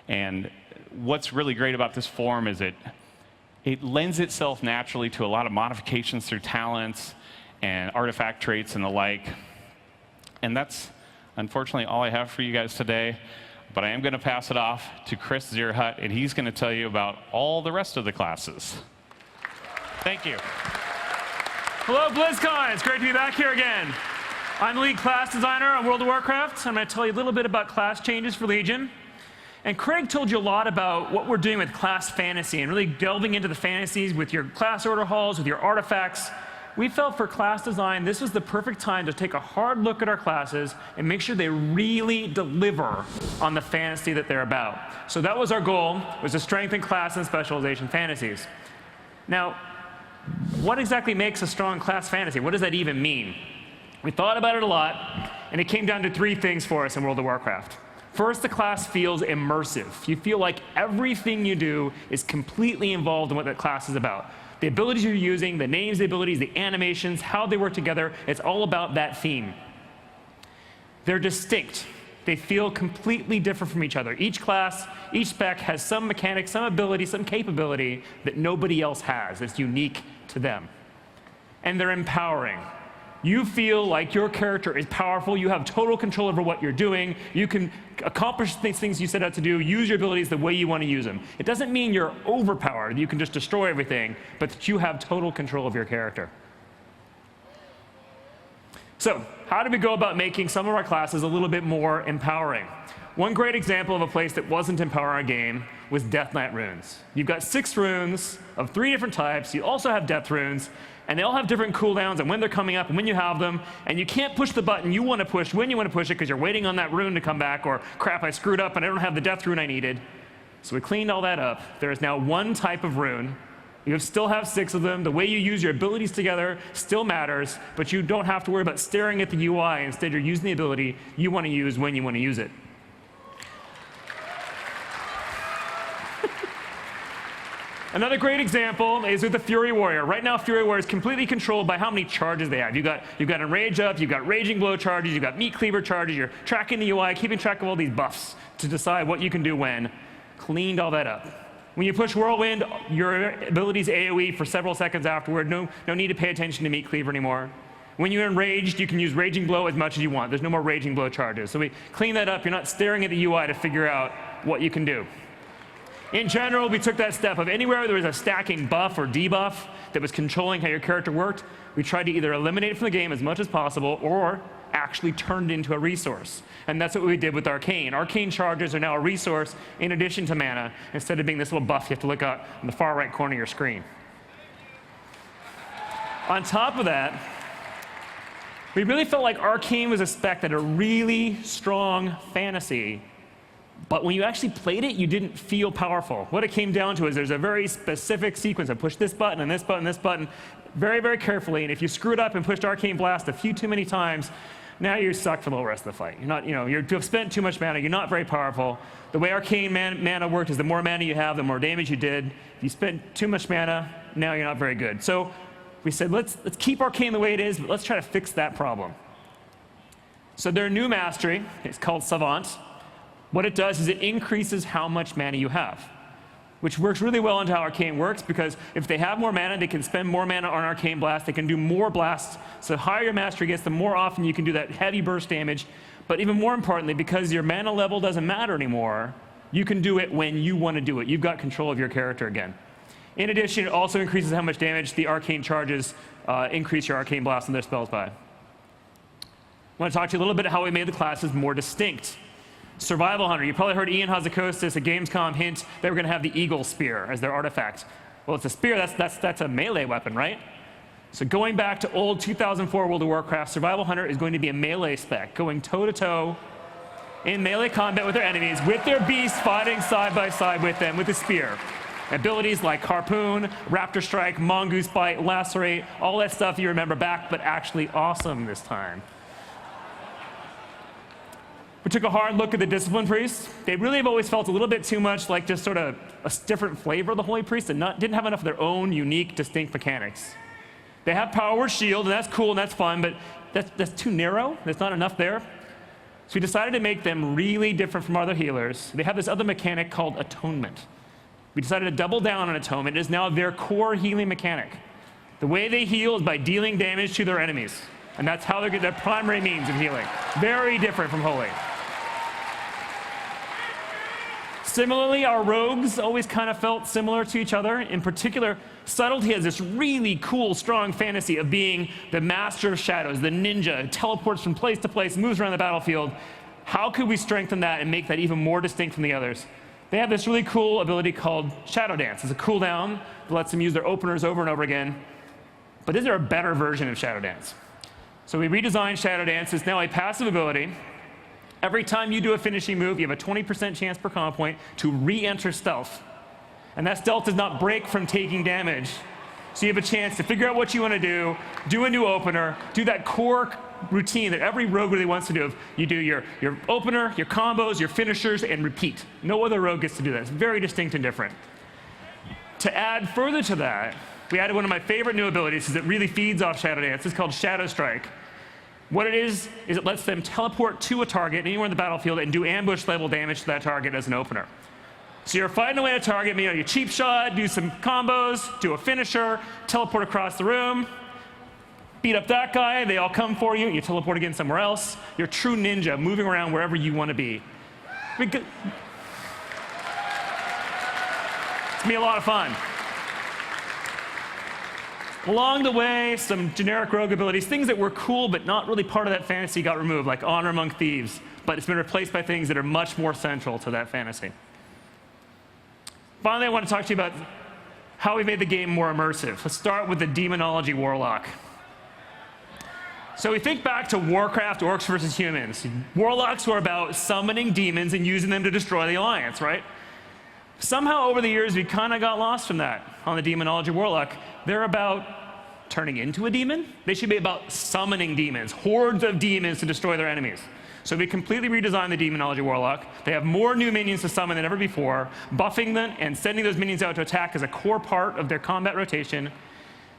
And what's really great about this form is it lends itself naturally to a lot of modifications through talents and artifact traits and the like. And that's unfortunately all I have for you guys today. But I am going to pass it off to Chris Zierhut, and he's going to tell you about all the rest of the classes. Thank you. Hello, Blizzcon. It's great to be back here again. I'm the lead class designer on World of Warcraft. I'm going to tell you a little bit about class changes for Legion. And Craig told you a lot about what we're doing with class fantasy and really delving into the fantasies with your class order halls, with your artifacts. We felt for class design, this was the perfect time to take a hard look at our classes and make sure they really deliver on the fantasy that they're about. So that was our goal, was to strengthen class and specialization fantasies. Now, what exactly makes a strong class fantasy? What does that even mean? We thought about it a lot, and it came down to three things for us in World of Warcraft. First, the class feels immersive. You feel like everything you do is completely involved in what that class is about. The abilities you're using, the names, the abilities, the animations, how they work together, it's all about that theme. They're distinct. They feel completely different from each other. Each class, each spec has some mechanic, some ability, some capability that nobody else has that's unique to them. And they're empowering. You feel like your character is powerful, you have total control over what you're doing, you can accomplish these things you set out to do, use your abilities the way you want to use them. It doesn't mean you're overpowered, you can just destroy everything, but that you have total control of your character. So, how do we go about making some of our classes a little bit more empowering? One great example of a place that wasn't empowering our game was Death Knight runes. You've got 6 runes of 3 different types, you also have death runes, and they all have different cooldowns and when they're coming up and when you have them, and you can't push the button you want to push when you want to push it because you're waiting on that rune to come back, or crap, I screwed up and I don't have the death rune I needed. So we cleaned all that up. There is now one type of rune. You still have 6 of them. The way you use your abilities together still matters, but you don't have to worry about staring at the UI. Instead, you're using the ability you want to use when you want to use it. Another great example is with the Fury Warrior. Right now, Fury Warrior is completely controlled by how many charges they have. You've got Enrage up, you've got Raging Blow charges, you've got Meat Cleaver charges, you're tracking the UI, keeping track of all these buffs to decide what you can do when. Cleaned all that up. When you push Whirlwind, your ability's AoE for several seconds afterward. No need to pay attention to Meat Cleaver anymore. When you're enraged, you can use Raging Blow as much as you want. There's no more Raging Blow charges. So we clean that up. You're not staring at the UI to figure out what you can do. In general, we took that step of anywhere there was a stacking buff or debuff that was controlling how your character worked, we tried to either eliminate it from the game as much as possible or actually turn it into a resource. And that's what we did with Arcane. Arcane charges are now a resource in addition to mana, instead of being this little buff you have to look at in the far right corner of your screen. On top of that, we really felt like Arcane was a spec that had a really strong fantasy, but when you actually played it, you didn't feel powerful. What it came down to is there's a very specific sequence of push this button and this button and this button very, very carefully, and if you screwed up and pushed Arcane Blast a few too many times, now you're stuck for the whole rest of the fight. You're not, you've spent too much mana, you're not very powerful. The way Arcane mana worked is the more mana you have, the more damage you did. If you spent too much mana, now you're not very good. So we said, let's keep Arcane the way it is, but let's try to fix that problem. So their new mastery, it's called Savant. What it does is it increases how much mana you have, which works really well into how Arcane works, because if they have more mana, they can spend more mana on Arcane Blast. They can do more blasts. So the higher your mastery gets, the more often you can do that heavy burst damage. But even more importantly, because your mana level doesn't matter anymore, you can do it when you want to do it. You've got control of your character again. In addition, it also increases how much damage the Arcane charges increase your Arcane Blast and their spells by. I want to talk to you a little bit about how we made the classes more distinct. Survival Hunter. You probably heard Ian Hazzikostas at Gamescom hint they were going to have the Eagle Spear as their artifact. Well, it's a spear. That's a melee weapon, right? So going back to old 2004 World of Warcraft, Survival Hunter is going to be a melee spec, going toe-to-toe in melee combat with their enemies, with their beasts fighting side by side with them with a spear. Abilities like Harpoon, Raptor Strike, Mongoose Bite, Lacerate, all that stuff you remember back, but actually awesome this time. We took a hard look at the Discipline Priests. They really have always felt a little bit too much like just sort of a different flavor of the Holy Priest and didn't have enough of their own unique, distinct mechanics. They have Power Word Shield, and that's cool and that's fun, but that's too narrow. There's not enough there. So we decided to make them really different from other healers. They have this other mechanic called Atonement. We decided to double down on Atonement. It is now their core healing mechanic. The way they heal is by dealing damage to their enemies. And that's how they get their primary means of healing. Very different from Holy. Similarly, our rogues always kind of felt similar to each other. In particular, Subtlety has this really cool, strong fantasy of being the master of shadows, the ninja, who teleports from place to place, moves around the battlefield. How could we strengthen that and make that even more distinct from the others? They have this really cool ability called Shadow Dance. It's a cooldown that lets them use their openers over and over again. But is there a better version of Shadow Dance? So we redesigned Shadow Dance. It's now a passive ability. Every time you do a finishing move, you have a 20% chance per combo point to re-enter stealth. And that stealth does not break from taking damage. So you have a chance to figure out what you want to do a new opener, do that core routine that every rogue really wants to do. You do your opener, your combos, your finishers, and repeat. No other rogue gets to do that. It's very distinct and different. To add further to that, we added one of my favorite new abilities because it really feeds off Shadow Dance. It's called Shadow Strike. What it is it lets them teleport to a target anywhere in the battlefield and do ambush-level damage to that target as an opener. So you're fighting away at a target, you cheap shot, do some combos, do a finisher, teleport across the room, beat up that guy, they all come for you, you teleport again somewhere else. You're a true ninja, moving around wherever you want to be. It's going to be a lot of fun. Along the way, some generic rogue abilities, things that were cool but not really part of that fantasy got removed, like Honor Among Thieves, but it's been replaced by things that are much more central to that fantasy. Finally, I want to talk to you about how we made the game more immersive. Let's start with the Demonology Warlock. So we think back to Warcraft, Orcs versus Humans. Warlocks were about summoning demons and using them to destroy the Alliance, right? Somehow over the years, we kind of got lost from that on the Demonology Warlock. They're about turning into a demon. They should be about summoning demons, hordes of demons to destroy their enemies. So we completely redesigned the Demonology Warlock. They have more new minions to summon than ever before. Buffing them and sending those minions out to attack is a core part of their combat rotation,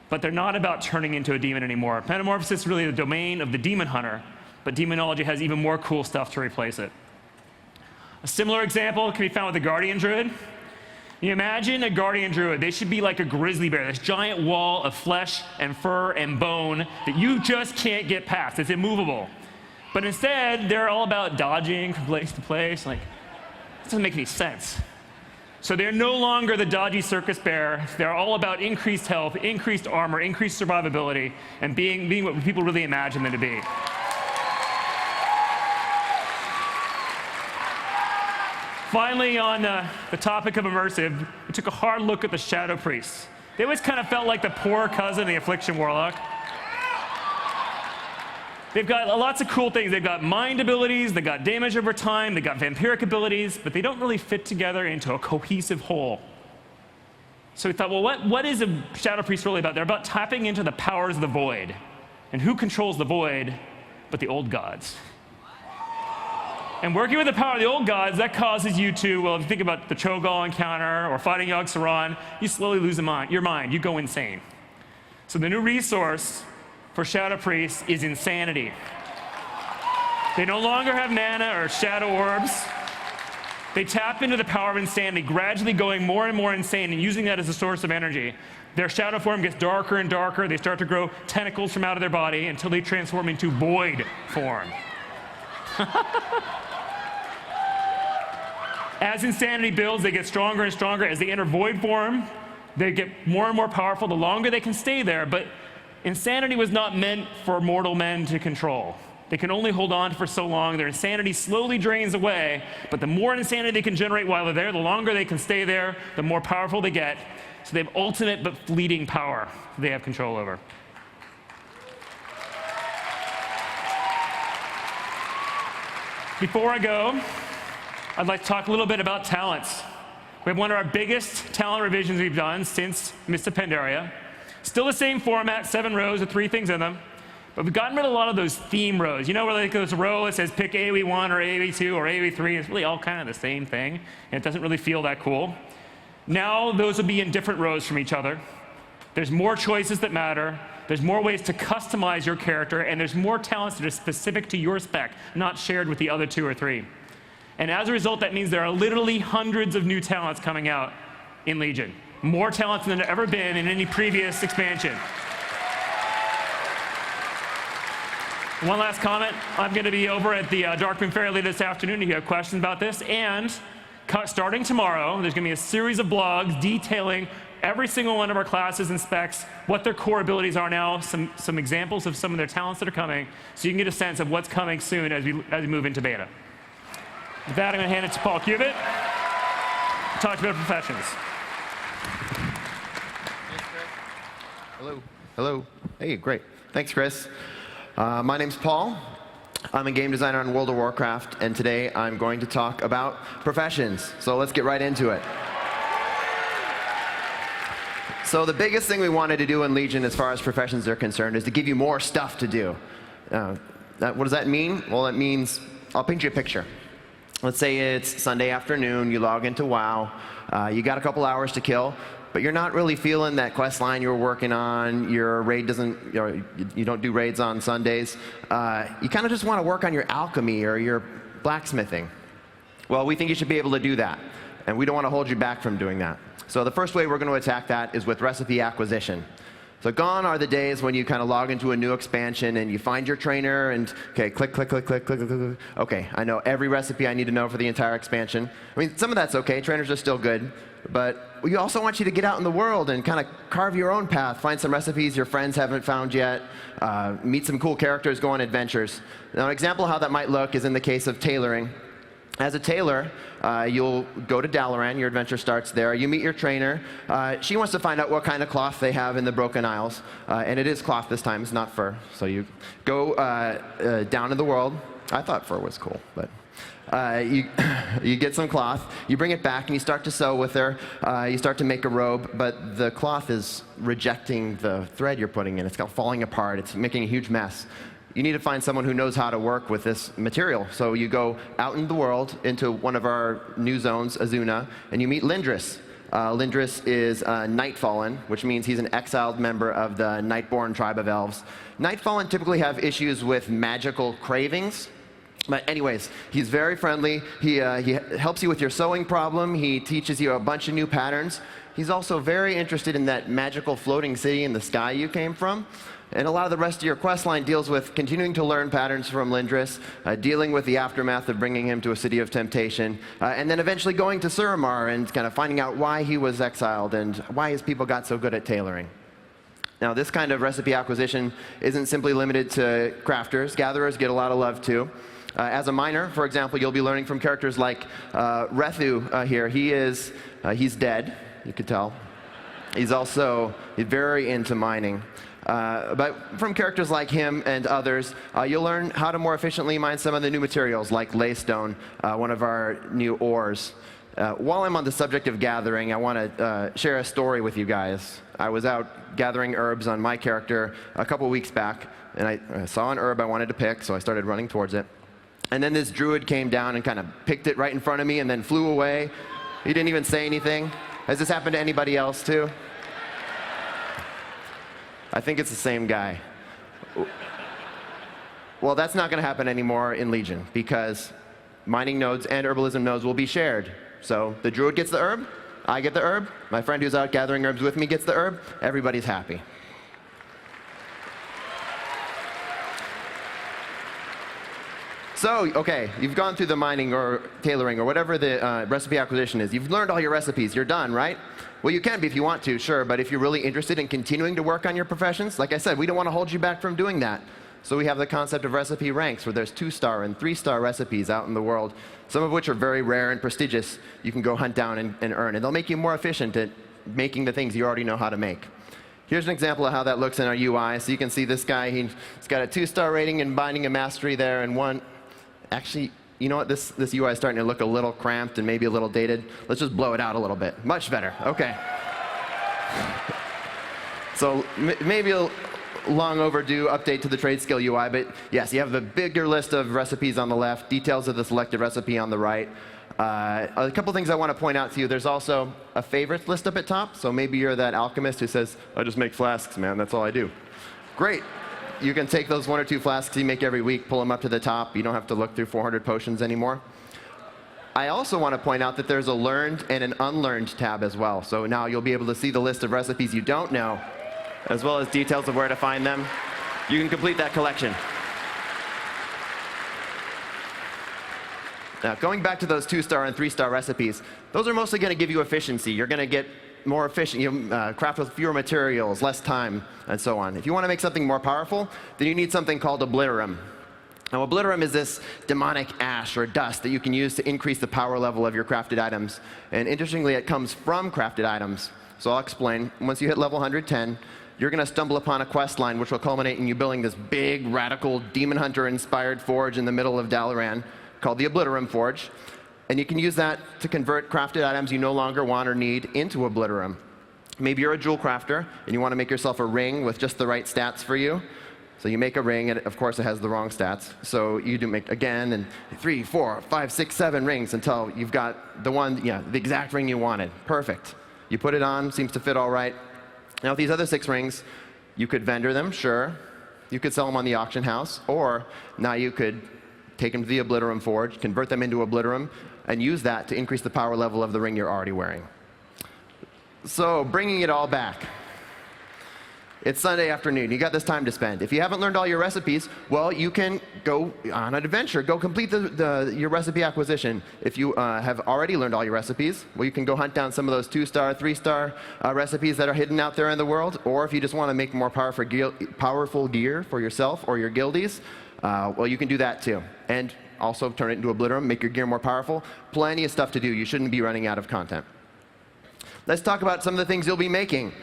but they're not about turning into a demon anymore. Metamorphosis is really the domain of the Demon Hunter, but Demonology has even more cool stuff to replace it. A similar example can be found with the Guardian Druid. You imagine a Guardian Druid, they should be like a grizzly bear, this giant wall of flesh and fur and bone that you just can't get past. It's immovable. But instead, they're all about dodging from place to place. Like, it doesn't make any sense. So they're no longer the dodgy circus bear. They're all about increased health, increased armor, increased survivability, and being what people really imagine them to be. Finally, on the topic of immersive, we took a hard look at the Shadow Priests. They always kind of felt like the poor cousin of the Affliction Warlock. They've got lots of cool things. They've got mind abilities, they've got damage over time, they've got vampiric abilities, but they don't really fit together into a cohesive whole. So we thought, well, what is a Shadow Priest really about? They're about tapping into the powers of the Void. And who controls the Void but the old gods? And working with the power of the old gods, that causes you to, well, if you think about the Cho'Gall encounter or fighting Yogg-Saron, you slowly lose your mind. You go insane. So the new resource for Shadow Priests is insanity. They no longer have mana or shadow orbs. They tap into the power of insanity, gradually going more and more insane and using that as a source of energy. Their shadow form gets darker and darker. They start to grow tentacles from out of their body until they transform into void form. As insanity builds, they get stronger and stronger. As they enter void form, they get more and more powerful the longer they can stay there. But insanity was not meant for mortal men to control. They can only hold on for so long. Their insanity slowly drains away, but the more insanity they can generate while they're there, the longer they can stay there, the more powerful they get. So they have ultimate but fleeting power they have control over. Before I go, I'd like to talk a little bit about talents. We have one of our biggest talent revisions we've done since Mists of Pandaria. Still the same format, 7 rows with 3 things in them. But we've gotten rid of a lot of those theme rows. You know where like there's a row that says pick AoE1 or AoE2 or AoE3. It's really all kind of the same thing, and it doesn't really feel that cool. Now those will be in different rows from each other. There's more choices that matter. There's more ways to customize your character, and there's more talents that are specific to your spec, not shared with the other 2 or 3. And as a result, that means there are literally hundreds of new talents coming out in Legion. More talents than there have ever been in any previous expansion. One last comment. I'm going to be over at the Darkmoon Fair later this afternoon if you have questions about this. And starting tomorrow, there's going to be a series of blogs detailing every single one of our classes and specs, what their core abilities are now, some examples of some of their talents that are coming, so you can get a sense of what's coming soon as we move into beta. With that, I'm going to hand it to Paul Cubit to talk about professions. Hello. Hello. Hey, great. Thanks, Chris. My name's Paul. I'm a game designer on World of Warcraft, and today I'm going to talk about professions. So let's get right into it. So the biggest thing we wanted to do in Legion as far as professions are concerned is to give you more stuff to do. What does that mean? Well, it means, I'll paint you a picture. Let's say it's Sunday afternoon, you log into WoW, you got a couple hours to kill. but you're not really feeling that quest line you were working on, your raid doesn't, you don't do raids on Sundays, you kind of just want to work on your alchemy or your blacksmithing. Well, we think you should be able to do that, and we don't want to hold you back from doing that. So the first way we're going to attack that is with recipe acquisition. So gone are the days when you kind of log into a new expansion and you find your trainer and, okay, click, click, click, click, click, click, click. Okay, I know every recipe I need to know for the entire expansion. I mean, some of that's okay, trainers are still good, but we also want you to get out in the world and kind of carve your own path, find some recipes your friends haven't found yet, meet some cool characters, go on adventures. Now, an example of how that might look is in the case of tailoring. As a tailor, you'll go to Dalaran, your adventure starts there. You meet your trainer. She wants to find out what kind of cloth they have in the Broken Isles. And it is cloth this time, it's not fur. So you go down in the world. I thought fur was cool, but you get some cloth, you bring it back, and you start to sew with her. You start to make a robe, but the cloth is rejecting the thread you're putting in. It's falling apart. It's making a huge mess. You need to find someone who knows how to work with this material. So you go out in the world into one of our new zones, Azuna, and you meet Lindris. Lindris is Nightfallen, which means he's an exiled member of the Nightborn tribe of elves. Nightfallen typically have issues with magical cravings. But anyways, he's very friendly. He helps you with your sewing problem. He teaches you a bunch of new patterns. He's also very interested in that magical floating city in the sky you came from. And a lot of the rest of your quest line deals with continuing to learn patterns from Lindris, dealing with the aftermath of bringing him to a city of temptation, and then eventually going to Suramar and kind of finding out why he was exiled and why his people got so good at tailoring. Now, this kind of recipe acquisition isn't simply limited to crafters. Gatherers get a lot of love, too. As a miner, for example, you'll be learning from characters like Rethu here. He's dead, you could tell. He's also very into mining. But from characters like him and others, you'll learn how to more efficiently mine some of the new materials, like laystone, one of our new ores. While I'm on the subject of gathering, I want to share a story with you guys. I was out gathering herbs on my character a couple weeks back, and I saw an herb I wanted to pick, so I started running towards it. And then this druid came down and kind of picked it right in front of me and then flew away. He didn't even say anything. Has this happened to anybody else, too? I think it's the same guy. Well, that's not going to happen anymore in Legion, because mining nodes and herbalism nodes will be shared. So the druid gets the herb, I get the herb, my friend who's out gathering herbs with me gets the herb, everybody's happy. So, okay, you've gone through the mining or tailoring or whatever the recipe acquisition is. You've learned all your recipes. You're done, right? Well, you can be if you want to, sure, but if you're really interested in continuing to work on your professions, like I said, we don't want to hold you back from doing that. So we have the concept of recipe ranks, where there's 2-star and 3-star recipes out in the world, some of which are very rare and prestigious. You can go hunt down and earn, and they'll make you more efficient at making the things you already know how to make. Here's an example of how that looks in our UI. So you can see this guy, he's got a 2-star rating in Binding and Mastery there, and one. Actually, you know what? This UI is starting to look a little cramped and maybe a little dated. Let's just blow it out a little bit. Much better. OK. So maybe a long overdue update to the trade skill UI. But yes, you have the bigger list of recipes on the left, details of the selected recipe on the right. A couple things I want to point out to you. There's also a favorites list up at top. So maybe you're that alchemist who says, I just make flasks, man. That's all I do. Great. You can take those 1 or 2 flasks you make every week, pull them up to the top. You don't have to look through 400 potions anymore. I also want to point out that there's a learned and an unlearned tab as well. So now you'll be able to see the list of recipes you don't know, as well as details of where to find them. You can complete that collection. Now, going back to those 2-star and 3-star recipes, those are mostly going to give you efficiency. You're going to get more efficient, craft with fewer materials, less time, and so on. If you want to make something more powerful, then you need something called Obliterum. Now, Obliterum is this demonic ash or dust that you can use to increase the power level of your crafted items. And interestingly, it comes from crafted items. So I'll explain. Once you hit level 110, you're going to stumble upon a quest line which will culminate in you building this big, radical, demon hunter-inspired forge in the middle of Dalaran called the Obliterum Forge. And you can use that to convert crafted items you no longer want or need into Obliterum. Maybe you're a jewel crafter, and you want to make yourself a ring with just the right stats for you. So you make a ring, and of course it has the wrong stats. So you do make again, and 3, 4, 5, 6, 7 rings until you've got the one, the exact ring you wanted. Perfect. You put it on, seems to fit all right. Now with these other 6 rings, you could vendor them, sure. You could sell them on the auction house, or now you could take them to the Obliterum Forge, convert them into Obliterum, and use that to increase the power level of the ring you're already wearing. So bringing it all back. It's Sunday afternoon. You got this time to spend. If you haven't learned all your recipes, well, you can go on an adventure. Go complete your recipe acquisition. If you have already learned all your recipes, well, you can go hunt down some of those 2-star, 3-star recipes that are hidden out there in the world. Or if you just want to make more powerful gear for yourself or your guildies, well, you can do that too. And also turn it into Obliterum, make your gear more powerful. Plenty of stuff to do. You shouldn't be running out of content. Let's talk about some of the things you'll be making.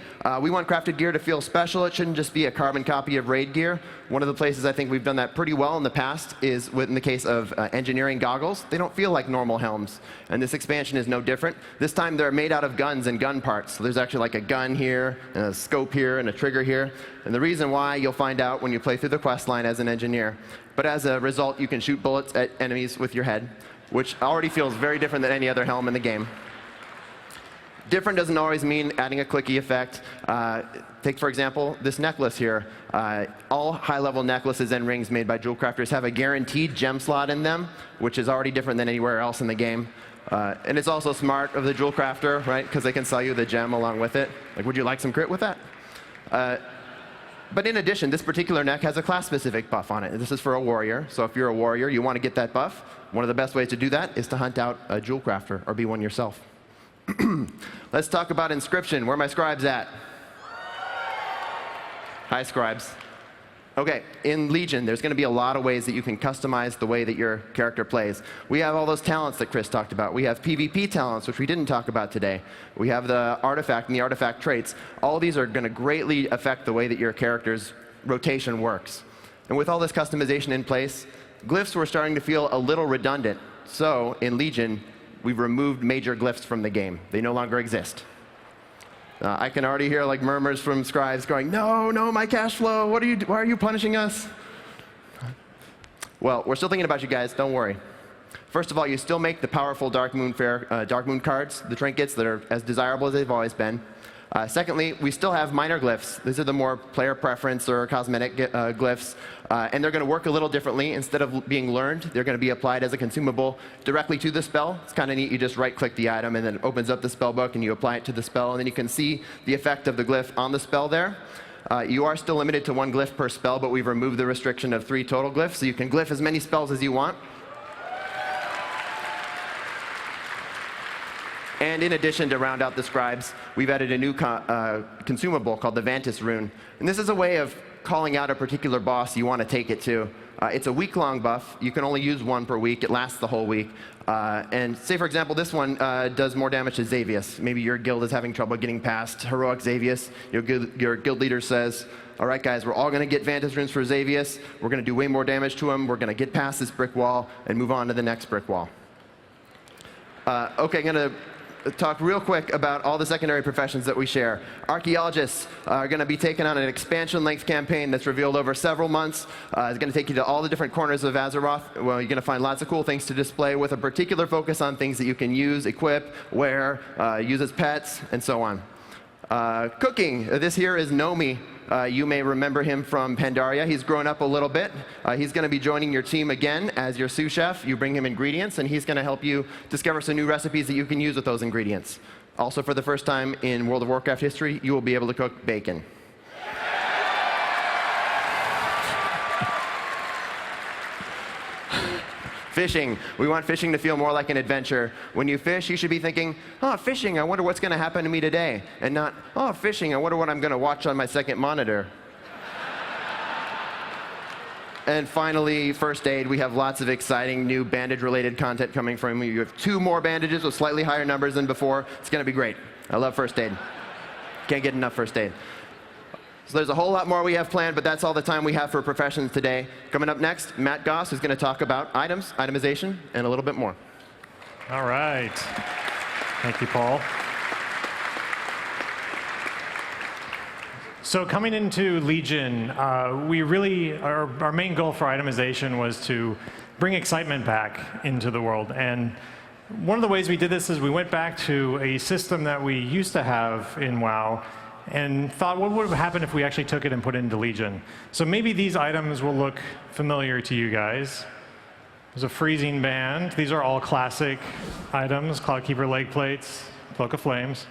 We want crafted gear to feel special. It shouldn't just be a carbon copy of raid gear. One of the places I think we've done that pretty well in the past is in the case of engineering goggles. They don't feel like normal helms, and this expansion is no different. This time they're made out of guns and gun parts. So there's actually like a gun here, and a scope here, and a trigger here. And the reason why you'll find out when you play through the quest line as an engineer. But as a result, you can shoot bullets at enemies with your head, which already feels very different than any other helm in the game. Different doesn't always mean adding a clicky effect. Take, for example, this necklace here. All high-level necklaces and rings made by jewel crafters have a guaranteed gem slot in them, which is already different than anywhere else in the game. And it's also smart of the jewel crafter, right? Because they can sell you the gem along with it. Like, would you like some crit with that? But in addition, this particular neck has a class-specific buff on it. This is for a warrior. So if you're a warrior, you want to get that buff. One of the best ways to do that is to hunt out a jewel crafter or be one yourself. Let's talk about inscription. Where are my scribes at? Hi, scribes. OK, in Legion, there's going to be a lot of ways that you can customize the way that your character plays. We have all those talents that Chris talked about. We have PvP talents, which we didn't talk about today. We have the artifact and the artifact traits. All these are going to greatly affect the way that your character's rotation works. And with all this customization in place, glyphs were starting to feel a little redundant. So in Legion, we've removed major glyphs from the game. They no longer exist. I can already hear like murmurs from scribes going, no, no, my cash flow, why are you punishing us? Well, we're still thinking about you guys, don't worry. First of all, you still make the powerful Dark Moon cards, the trinkets that are as desirable as they've always been. Secondly, we still have minor glyphs. These are the more player preference or cosmetic glyphs. And they're going to work a little differently. Instead of being learned, they're going to be applied as a consumable directly to the spell. It's kind of neat. You just right-click the item, and then it opens up the spell book, and you apply it to the spell. And then you can see the effect of the glyph on the spell there. You are still limited to 1 glyph per spell, but we've removed the restriction of 3 total glyphs. So you can glyph as many spells as you want. And in addition, to round out the scribes, we've added a new consumable called the Vantis Rune. And this is a way of calling out a particular boss you want to take it to. It's a week-long buff. You can only use 1 per week. It lasts the whole week. And say, for example, this one does more damage to Xavius. Maybe your guild is having trouble getting past heroic Xavius. Your guild leader says, all right, guys, we're all going to get Vantis Runes for Xavius. We're going to do way more damage to him. We're going to get past this brick wall and move on to the next brick wall. OK, I'm going to talk real quick about all the secondary professions that we share. Archaeologists are going to be taking on an expansion-length campaign that's revealed over several months. It's going to take you to all the different corners of Azeroth. Well, you're going to find lots of cool things to display with a particular focus on things that you can use, equip, wear, use as pets, and so on. Cooking. This here is Nomi. You may remember him from Pandaria. He's grown up a little bit. He's going to be joining your team again as your sous chef. You bring him ingredients, and he's going to help you discover some new recipes that you can use with those ingredients. Also, for the first time in World of Warcraft history, you will be able to cook bacon. Fishing. We want fishing to feel more like an adventure. When you fish, you should be thinking, oh, fishing, I wonder what's going to happen to me today. And not, oh, fishing, I wonder what I'm going to watch on my second monitor. And finally, first aid. We have lots of exciting new bandage-related content coming from you. You have 2 more bandages with slightly higher numbers than before. It's going to be great. I love first aid. Can't get enough first aid. So there's a whole lot more we have planned, but that's all the time we have for professions today. Coming up next, Matt Goss is going to talk about items, itemization, and a little bit more. All right. Thank you, Paul. So coming into Legion, we really, our main goal for itemization was to bring excitement back into the world. And one of the ways we did this is we went back to a system that we used to have in WoW and thought, what would happen if we actually took it and put it into Legion? So maybe these items will look familiar to you guys. There's a freezing band. These are all classic items, Cloudkeeper leg plates, Cloak of Flames.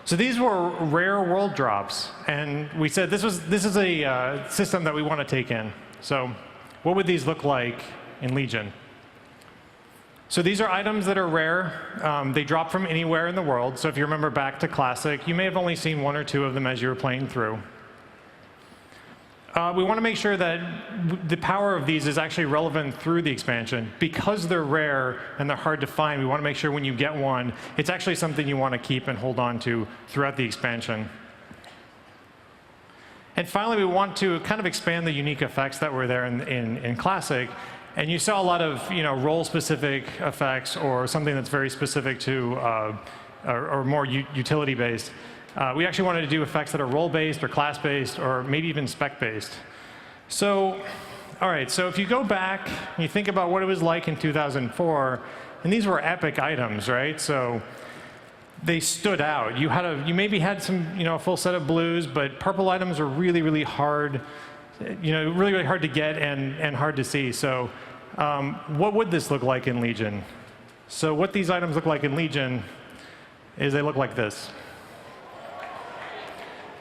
So these were rare world drops, and we said this is a system that we want to take in. So what would these look like in Legion? So these are items that are rare. They drop from anywhere in the world. So if you remember back to Classic, you may have only seen 1 or 2 of them as you were playing through. We want to make sure that the power of these is actually relevant through the expansion. Because they're rare and they're hard to find, we want to make sure when you get one, it's actually something you want to keep and hold on to throughout the expansion. And finally, we want to kind of expand the unique effects that were there in Classic. And you saw a lot of role-specific effects or something that's very specific to, or more utility-based. We actually wanted to do effects that are role-based or class-based or maybe even spec-based. So, all right, so if you go back and you think about what it was like in 2004, and these were epic items, right? So they stood out. You maybe had some, a full set of blues, but purple items are really, really hard, really, really hard to get and hard to see. So what would this look like in Legion? So what these items look like in Legion is they look like this.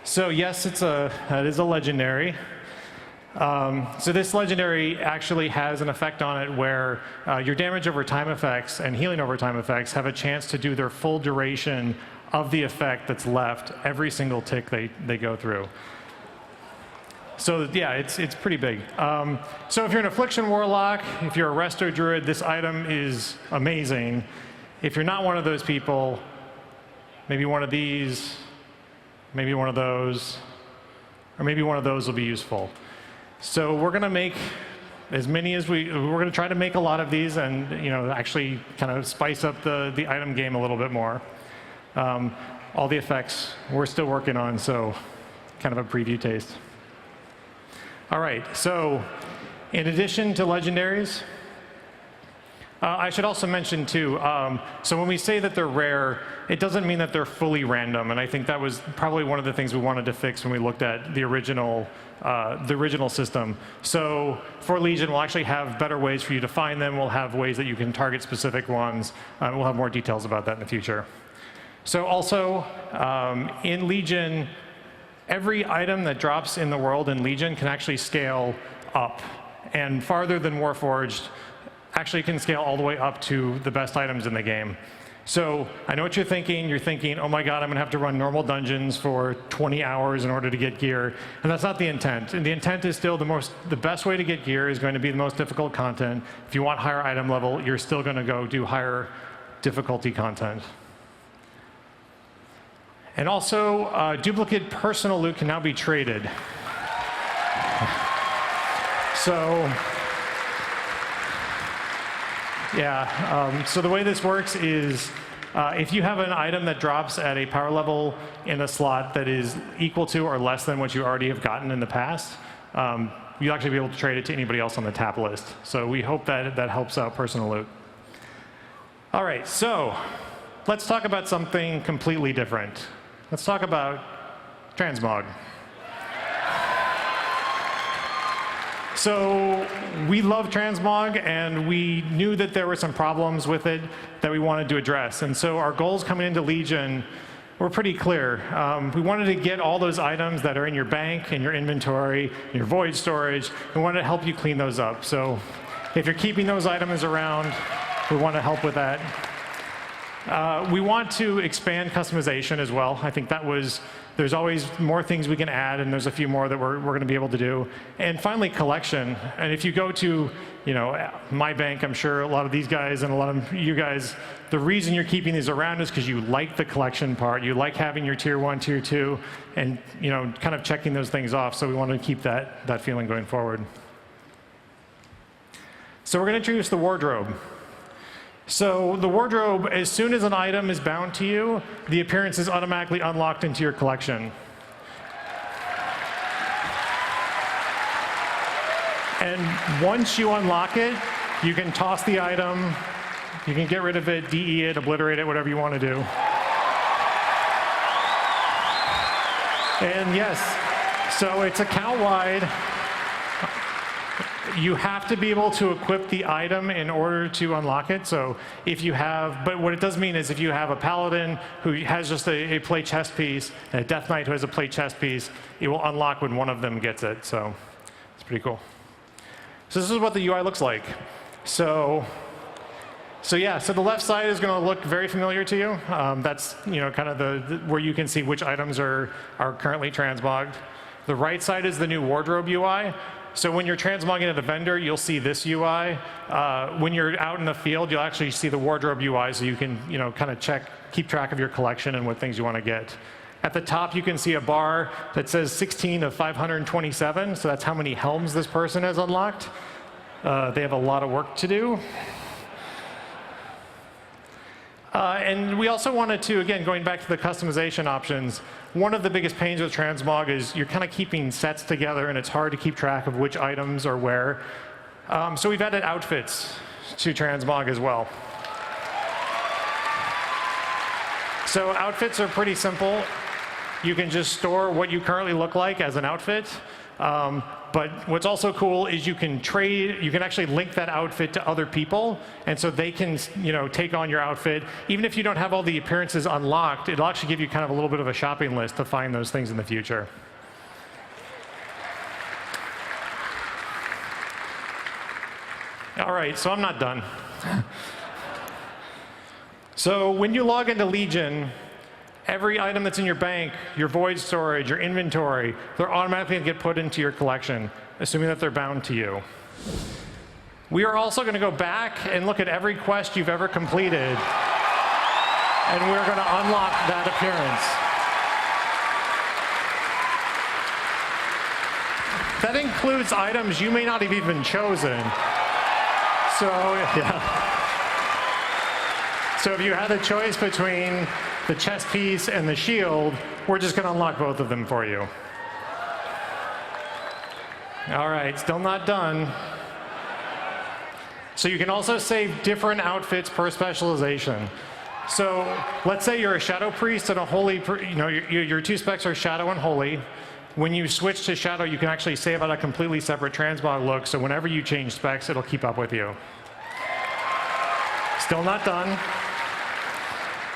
So yes, it is a legendary. So this legendary actually has an effect on it where your damage over time effects and healing over time effects have a chance to do their full duration of the effect that's left every single tick they go through. So yeah, it's pretty big. So if you're an Affliction Warlock, if you're a Resto Druid, this item is amazing. If you're not one of those people, maybe one of these, maybe one of those, or maybe one of those will be useful. So we're going to make as many as we're going to try to make a lot of these and actually kind of spice up the item game a little bit more. All the effects we're still working on, so kind of a preview taste. All right, so in addition to legendaries, I should also mention too, so when we say that they're rare, it doesn't mean that they're fully random, and I think that was probably one of the things we wanted to fix when we looked at the original system. So for Legion, we'll actually have better ways for you to find them. We'll have ways that you can target specific ones. We'll have more details about that in the future. So also, in Legion, every item that drops in the world in Legion can actually scale up, and farther than Warforged, actually can scale all the way up to the best items in the game. So I know what you're thinking. You're thinking, oh my God, I'm going to have to run normal dungeons for 20 hours in order to get gear. And that's not the intent. And the intent is still the best way to get gear is going to be the most difficult content. If you want higher item level, you're still going to go do higher difficulty content. And also, duplicate personal loot can now be traded. So, yeah, so the way this works is if you have an item that drops at a power level in a slot that is equal to or less than what you already have gotten in the past, you'll actually be able to trade it to anybody else on the tap list. So we hope that that helps out personal loot. All right, so let's talk about something completely different. Let's talk about transmog. So we love transmog, and we knew that there were some problems with it that we wanted to address. And so our goals coming into Legion were pretty clear. We wanted to get all those items that are in your bank, in your inventory, in your void storage. We wanted to help you clean those up. So if you're keeping those items around, we want to help with that. We want to expand customization as well. I think there's always more things we can add, and there's a few more that we're going to be able to do. And finally, collection. And if you go to, my bank, I'm sure a lot of these guys and a lot of you guys, the reason you're keeping these around is because you like the collection part. You like having your tier 1, tier 2, and kind of checking those things off. So we want to keep that feeling going forward. So we're going to introduce the wardrobe. So the wardrobe, as soon as an item is bound to you, the appearance is automatically unlocked into your collection. And once you unlock it, you can toss the item You can get rid of it, DE it, obliterate it, whatever you want to do. And yes, so it's account-wide. You have to be able to equip the item in order to unlock it. So if you have, but what it does mean is if you have a paladin who has just a plate chest piece, and a death knight who has a plate chest piece, it will unlock when one of them gets it. So it's pretty cool. So this is what the UI looks like. So yeah, so the left side is going to look very familiar to you. That's kind of the where you can see which items are currently transmogged. The right side is the new wardrobe UI. So when you're transmogging at a vendor, you'll see this UI. When you're out in the field, you'll actually see the wardrobe UI, so you can kind of keep track of your collection and what things you want to get. At the top, you can see a bar that says 16 of 527, so that's how many helms this person has unlocked. They have a lot of work to do. And we also wanted to, again, going back to the customization options, one of the biggest pains with transmog is you're kind of keeping sets together, and it's hard to keep track of which items are where. So we've added outfits to transmog as well. So outfits are pretty simple. You can just store what you currently look like as an outfit. But what's also cool is you can actually link that outfit to other people, and so they can take on your outfit. Even if you don't have all the appearances unlocked, it'll actually give you kind of a little bit of a shopping list to find those things in the future. All right, so I'm not done. So when you log into Legion, every item that's in your bank, your void storage, your inventory, they're automatically going to get put into your collection, assuming that they're bound to you. We are also going to go back and look at every quest you've ever completed, and we're going to unlock that appearance. That includes items you may not have even chosen. So, yeah. So if you had a choice between the chest piece and the shield, we're just going to unlock both of them for you. All right, still not done. So you can also save different outfits per specialization. So let's say you're a Shadow Priest and a Holy, your two specs are Shadow and Holy. When you switch to Shadow, you can actually save out a completely separate transmog look, so whenever you change specs, it'll keep up with you. Still not done.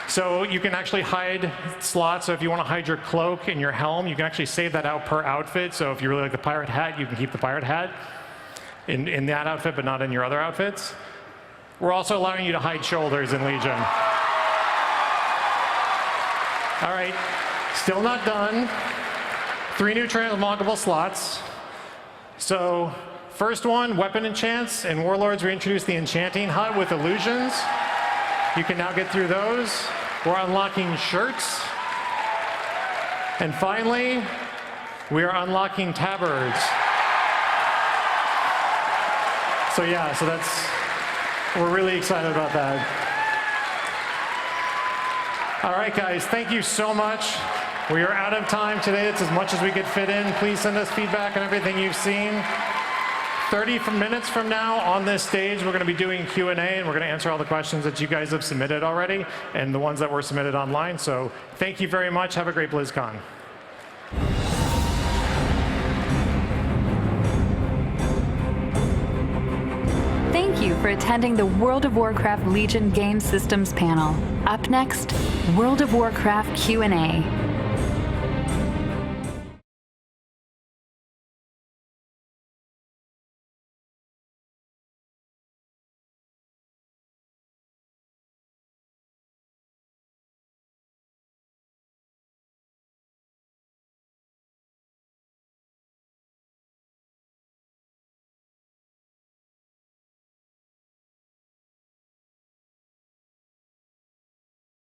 So you can actually hide slots. So if you want to hide your cloak and your helm, you can actually save that out per outfit. So if you really like the pirate hat, you can keep the pirate hat in that outfit, but not in your other outfits. We're also allowing you to hide shoulders in Legion. All right, still not done. 3 new transmoggable slots. So first one, weapon enchants. In Warlords, we introduced the enchanting hut with illusions. You can now get through those. We're unlocking shirts. And finally, we are unlocking tabards. So yeah, we're really excited about that. All right, guys, thank you so much. We are out of time today. It's as much as we could fit in. Please send us feedback on everything you've seen. 30 minutes from now on this stage, we're going to be doing Q&A, and we're going to answer all the questions that you guys have submitted already and the ones that were submitted online. So thank you very much. Have a great BlizzCon. Thank you for attending the World of Warcraft Legion Game Systems panel. Up next, World of Warcraft Q&A.